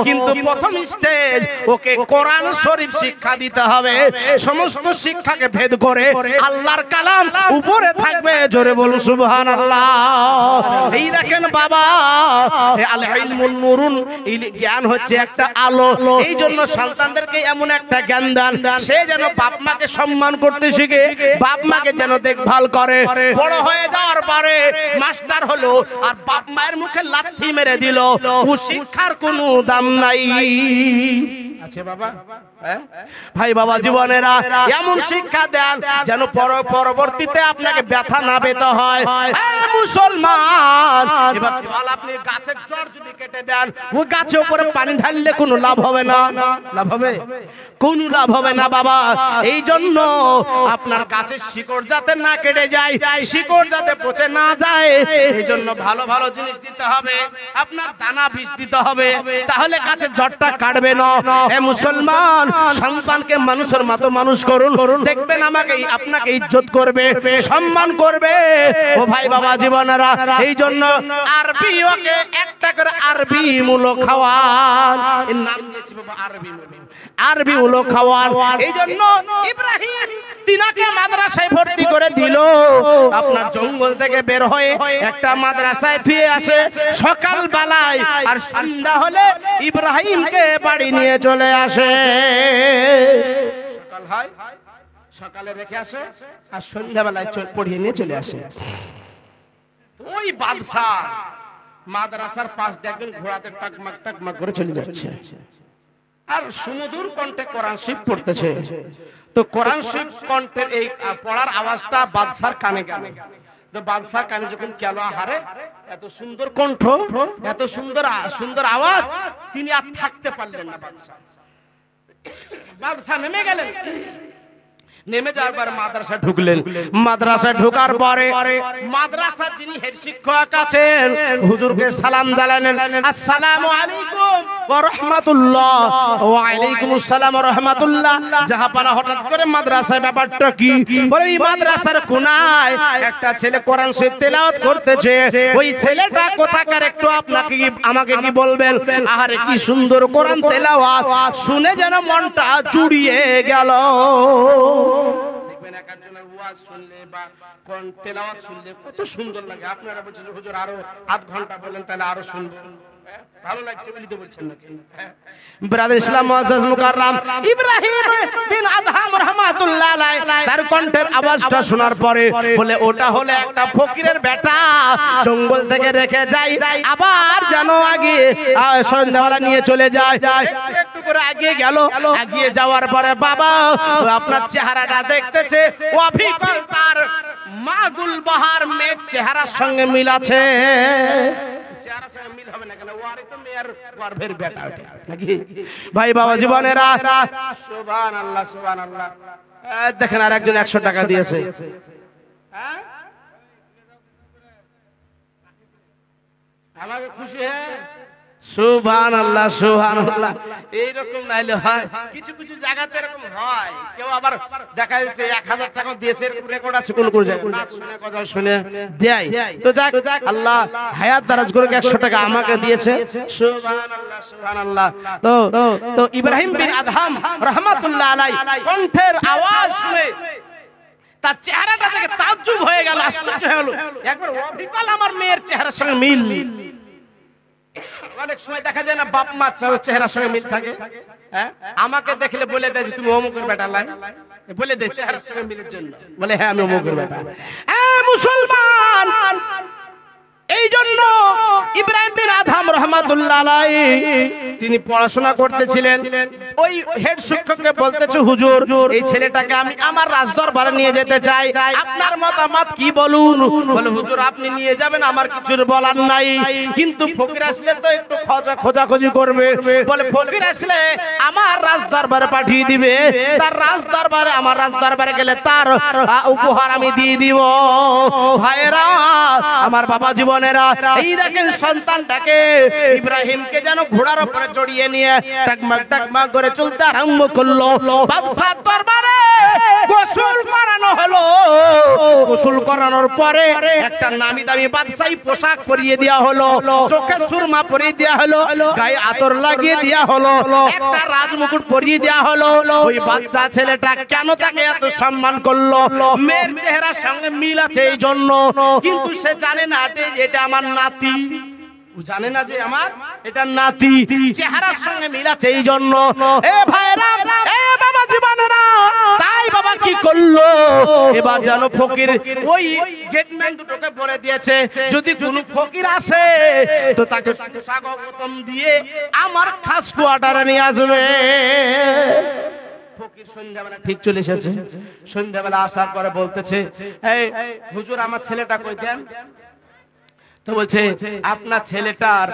কিন্তু প্রথম স্টেজ ওকে কোরআন শরীফ শিক্ষা দিতে হবে। সমস্ত শিক্ষাকে ভেদ করে আল্লাহর কালাম উপরে থাকবে, জোরে বলুন সুবহানাল্লাহ। এই দেখেন বাবা, আল ইলমুন নূরুন, জ্ঞান হচ্ছে একটা আলো। এই জন্য সন্তানদেরকে এমন একটা জ্ঞান দেন, সে যেন বাপ মাকে সম্মান করতে শিখে, বাপ মাকে যেন দেখভাল করে। বড় হয়ে যাওয়ার পরে মাস্টার হলো আর বাপ মায়ের মুখে লাথি মেরে দিল, ও শিক্ষার কোনো দাম নাই। আছে বাবা, ভাই বাবা জীবনেরা, এমন শিক্ষা দেন যেন পরবর্তীতে আপনাকে ব্যথা না পেতে হয়। মুসলমান, এবার বল, আপনি গাছের জড় যদি কেটে দেন, ওই গাছের উপরে পানি ঢাললে কোনো লাভ হবে না? লাভ হবে? কোনো লাভ হবে না বাবা। এই জন্য আপনার গাছের শিকড় যাতে না কেটে যায়, শিকড় যাতে পচে না যায়, এই জন্য ভালো ভালো জিনিস দিতে হবে, আপনার দানা বীজ দিতে হবে, তাহলে গাছের জড়টা কাটবে না। হে মুসলমান, সন্তানকে মানুষের মতো মানুষ করুন, দেখবেন আমাকে আপনাকে ইজ্জত করবে, সম্মান করবে। ও ভাই বাবা জীবনেরা, এই জন্য আরবি, ওকে একটা করে আরবি মূলো খাওয়ান, এর নাম দিয়েছি বাবা আরবি মূলো, আরবি মূলো খাওয়ান। এই জন্য ইব্রাহিম তিনাকে মাদ্রাসায় ভর্তি করে দিল। আপনার জঙ্গল থেকে বের হয়ে একটা মাদ্রাসায় থুয়ে আসে সকাল বেলায়, আর সন্ধ্যা হলে ইব্রাহিমকে বাড়ি নিয়ে চলে আসে। সকাল হয়, সকালে রেখে আসে, আর সন্ধ্যাবেলায় পড়িয়ে নিয়ে চলে আসে। ওই বাদশা মাদ্রাসার পাশ দিয়ে একজন ঘোড়াতে টাকমাক টাকমাক করে চলে যাচ্ছে, আর সুমধুর কণ্ঠে কোরআন শরীফ পড়তেছে। তো কোরআন শরীফ কণ্ঠের এই পড়ার আওয়াজটা বাদশার কানে গেল। তো বাদশার কানে যখন গেল, আহারে এত সুন্দর কণ্ঠ, এত সুন্দর আওয়াজ, তিনি আর থাকতে পারলেন না। বাদশা নেমে গেলেন, নেমে যাওয়ার পর মাদ্রাসা ঢুকলেন। মাদ্রাসা ঢোকার পরে মাদ্রাসার যিনি হেড শিক্ষক আছেন, হুজুরকে সালাম জানালেন, আসসালামু আলাইকুম। ওয়া রাহমাতুল্লাহ। ওয়া আলাইকুমুস সালাম ওয়া রাহমাতুল্লাহ। জাহাপানা হঠাৎ করে মাদ্রাসায় ব্যাপারটা কি? বলে এই মাদ্রাসার কোনায় একটা ছেলে কোরআন শরীফ তেলাওয়াত করতেছে। ওই ছেলেটা কোথাকার একটু আপনাকে আমাকে কি বলবেন? আহারে কি সুন্দর কোরআন তেলাওয়াত, শুনে যেন মনটা জুড়িয়ে গেল। দেখবেন একজনের ওয়াজ শুনলে বা কোন তেলাওয়াত শুনলে কত সুন্দর লাগে। আপনারা বলছেন হুজুর আরো আধ ঘন্টা বলেন তাহলে আরো শুনবো, ভালো লাগছে বলি তো বলছেন নাকি? ব্রাদার ইসলাম মুআজ্জাজ মুকাররম ইব্রাহিম বিন আদহাম রাহমাতুল্লাহ আলাইহি তার কণ্ঠের আওয়াজটা শোনার পরে বলে ওটা হলো একটা ফকিরের বেটা, জঙ্গল থেকে রেখে যায়, আবার যেন আগে সন্ধ্যাবেলা নিয়ে চলে যায়। একটু করে এগিয়ে গেল, এগিয়ে যাওয়ার পরে বাবা আপনার চেহারাটা দেখতেছে অবিকল, তার মাগুল বাহার মেয়ের চেহারার সঙ্গে মিল আছে। চেহারার সঙ্গে মিল হবে না কেন? ওয়ারই তো মেয়ের গর্ভের বেটা নাকি ভাই বাবা জীবনেরা। সুবহানাল্লাহ সুবহানাল্লাহ। দেখেন আর একজন 100 টাকা দিয়েছে। হ্যাঁ আমাকে খুশি হ্যাঁ সুবহানাল্লাহ সুবহানাল্লাহ। এইরকম নাইলে হয়, কিছু কিছু জায়গাতে এরকম হয়। কেউ আবার দেখা যাচ্ছে 1000 টাকা দিয়েছে, রেকর্ড আছে কোন কোন জায়গায়, না শুনে কথা শুনে দেয়। তো যাক আল্লাহ হায়াত দারাজ করে 100 টাকা আমাকে দিয়েছে। সুবহানাল্লাহ সুবহানাল্লাহ। তো ইব্রাহিম বিন আদহাম রাহমাতুল্লাহ আলাইহি কণ্ঠের আওয়াজ শুনে তার চেহারাটা দেখে তাজ্জুব হয়ে গেল, আশ্চর্য হয়ে গেল। একবার অবিকল আমার মেয়ের চেহারার সঙ্গে মিল। অনেক সময় দেখা যায় না বাপ মা চেহারার সঙ্গে মিল থাকে, হ্যাঁ আমাকে দেখলে বলে দেয় যে তুমি অমুকের বেটা, লাই বলে দেয় চেহারার সঙ্গে মিলের জন্য, বলে হ্যাঁ আমি অমুকের বেটা। হ্যাঁ মুসলমান, এই জন্য ইব্রাহিম বিন আদহাম রাহমাতুল্লাহ আলাইহি তিনি পড়াশোনা করতেছিলেন। ওই হেড শিক্ষককে বলতেছে হুজুর এই ছেলেটাকে আমি আমার রাজদরবারে নিয়ে যেতে চাই, আপনার মতামত কি বলুন? বলে হুজুর আপনি নিয়ে যাবেন, আমার কিছুর বলার নাই, কিন্তু ফকির আসলে তো একটু খোঁজাখুঁজি করবে। বলে ফকির আসলে আমার রাজদরবারে পাঠিয়ে দিবে, তার রাজদরবারে আমার রাজদরবারে গেলে তার উপহার আমি দিয়ে দিব। ভাইরা আমার বাবা জীবনেরা, এই দেখেন সন্তানটাকে ইব্রাহিমকে যেন ঘোড়ার উপরে চড়িয়ে নিয়ে টাকমাক টাকমাক করে চলতে আরম্ভ করলো। বাদশার দরবারে গোসল করানো হলো। গোসল করানোর পরে একটা নামি দামি বাদশাহী পোশাক পরিয়ে দেওয়া হলো, চোখে সুরমা পরিয়ে দেওয়া হলো, গায়ে আতর লাগিয়ে দেওয়া হলো, একটা রাজমুকুট পরিয়ে দেওয়া হলো। ওই বাচ্চা ছেলেটা কেন তাকে এত সম্মান করলো? মেয়ের চেহারার সঙ্গে মিল আছে এই জন্য, কিন্তু সে জানে না এটা আমার নাতি, জানে না যে আমার এটা নাতি, চেহারার সঙ্গে মিল আছে এই জন্য। এ ভাইরা এ বাবা জীবনেরা, তাই বাবা কি করলো? এবার জানো ফকির ওই গেটম্যান দুটোকে বলে দিয়েছে যদি কোনো ফকির আসে তো তাকে স্বাগতম দিয়ে আমার খাস কোয়ার্টারে নিয়ে আসবে। ফকির সন্ধ্যাবেলা ঠিক চলে এসেছে। সন্ধ্যাবেলা আসার পরে বলতেছে এই হুজুর আমার ছেলেটা কই দেন? তো বলছে আপনার ছেলেটার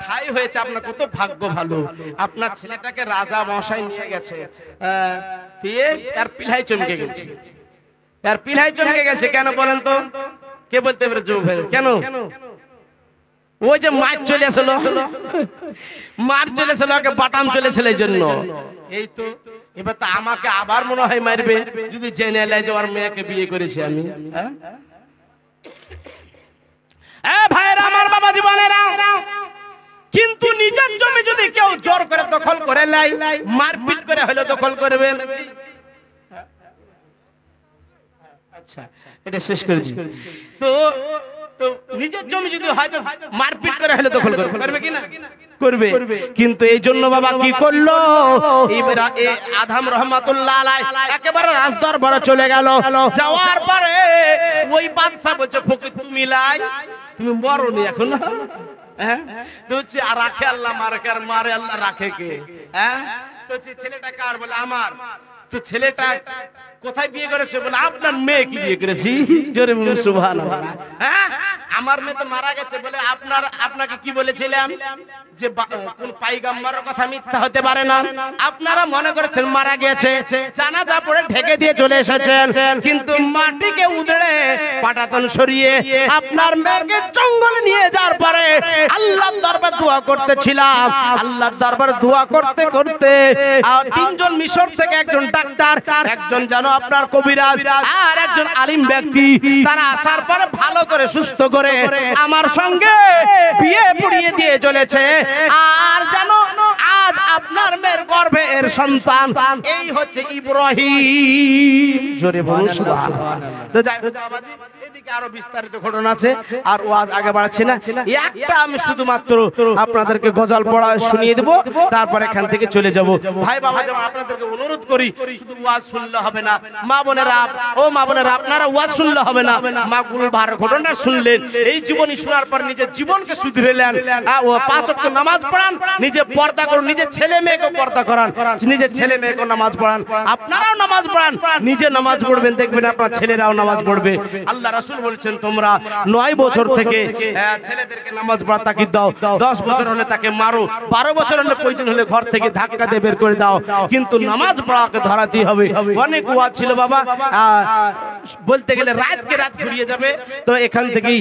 ঠাই হয়েছে, আপনার কত ভাগ্য ভালো, আপনার ছেলেটাকে রাজা মশাই নিয়ে গেছে, দিয়ে এর পিলাই চমকে গেছে, এর পিলাই চমকে গেছে। কেন বলেন তো? কে বলতে পারে? কেন? ওই যে মাছ চলে আসলো, মার চলে আসলো, ওকে বাটাম চলে আসলো, এই জন্য। এই তো এবার তো আমাকে আবার মনে হয় মারবে যদি জেনে এলাই যে ওর মেয়েকে বিয়ে করেছি আমি। ভাইরা আমার বাবা জীবনেরা, কিন্তু নিজের জমি যদি কেউ জোর করে দখল করে লাই, মারপিট করে হলে দখল করবেন। আচ্ছা এটা শেষ করে দিই। তো নিজের জমি যদি হয়তো মারপিট করে হলে দখল করবে কি না? করবে। কিন্তু এই জন্য বাবা কি করলো? আদহাম রাহমাতুল্লাহ আলাইহি একেবারে রাজদরবারে চলে গেল। যাওয়ার পরে ওই বাদশা বলছে ফকির তুমি লাই, তুমি মরনি এখন, হ্যাঁ তো আর রাখে আল্লাহ মারে আল্লাহ রাখে কে? হ্যাঁ তো ছেলেটা কার? বলে আমার। তো ছেলেটা কোথায় বিয়ে করেছে বলে আপনার মেয়ে কি বিয়ে করেছি। জোরে বলুন সুবহানাল্লাহ। হ্যাঁ আমার মেয়ে তো মারা গেছে বলে আপনাকে কি বলেছিলাম যে কোন পয়গম্বরের কথা মিথ্যা হতে পারে না। আপনারা মনে করেছেন মারা গেছে, জানাজা পড়ে ঢেকে দিয়ে চলে এসেছেন, কিন্তু মাটিকে উদড়ে পাটাতন সরিয়ে আপনার মেয়েকে জঙ্গলে নিয়ে যাওয়ার পরে আল্লাহর দরবারে দোয়া করতেছিলাম। আল্লাহর দরবারে দোয়া করতে করতে আর তিনজন মিশর থেকে একজন ডাক্তার, একজন জানো আপনার কবিরাজ, আর একজন আলিম ব্যক্তি, তারা আসার পরে ভালো করে সুস্থ করে আমার সঙ্গে বিয়ে পড়িয়ে দিয়ে চলেছে। আর জানো আজ আপনার মেয়ের গর্ভে এর সন্তান, এই হচ্ছে ইব্রাহিম। জোরে বলুন সুবহানাল্লাহ। তো যাই হোক বাবাজি, এদিকে আরো বিস্তারিত ঘটনা আছে, আর ওয়াজ আগে বাড়াচ্ছি না। একটা আমি শুধুমাত্র আপনাদেরকে গজল পড়া শুনিয়ে দেব, তারপর এখান থেকে চলে যাব। ভাই বাবা যেমন আপনাদেরকে অনুরোধ করি, শুধু ওয়াজ শুনলে হবে না। মা বোনেরা, ও মা বোনেরা, আপনারা ওয়াজ শুনলে হবে না, মাগুল ভার ঘটনা শুনলেন, এই জীবনী শোনার পর নিজের জীবনকে শুধরেলেন। ও 5 ওয়াক্ত নামাজ পড়ান, নিজে পর্দা করুন, নিজের ছেলে মেয়েকে পর্দা করান, নিজের ছেলে মেয়েকে নামাজ পড়ান, আপনারাও নামাজ পড়ান, নিজে নামাজ পড়বেন, দেখবেন আপনার ছেলেরাও নামাজ পড়বে। আল্লাহ রাসূল বলেছেন তোমরা 9 বছর থেকে ছেলেদেরকে নামাজ পড়া তাকিদ দাও, 10 বছর হলে তাকে মারো, 12 বছর হলে প্রয়োজন হলে ঘর থেকে ধাক্কা দিয়ে বের করে দাও, কিন্তু নামাজ পড়াকে ধরাতেই হবে। অনেক ওয়াজ ছিল বাবা, বলতে গেলে রাতকে রাত ঘুরিয়ে যাবে, তো এখান থেকেই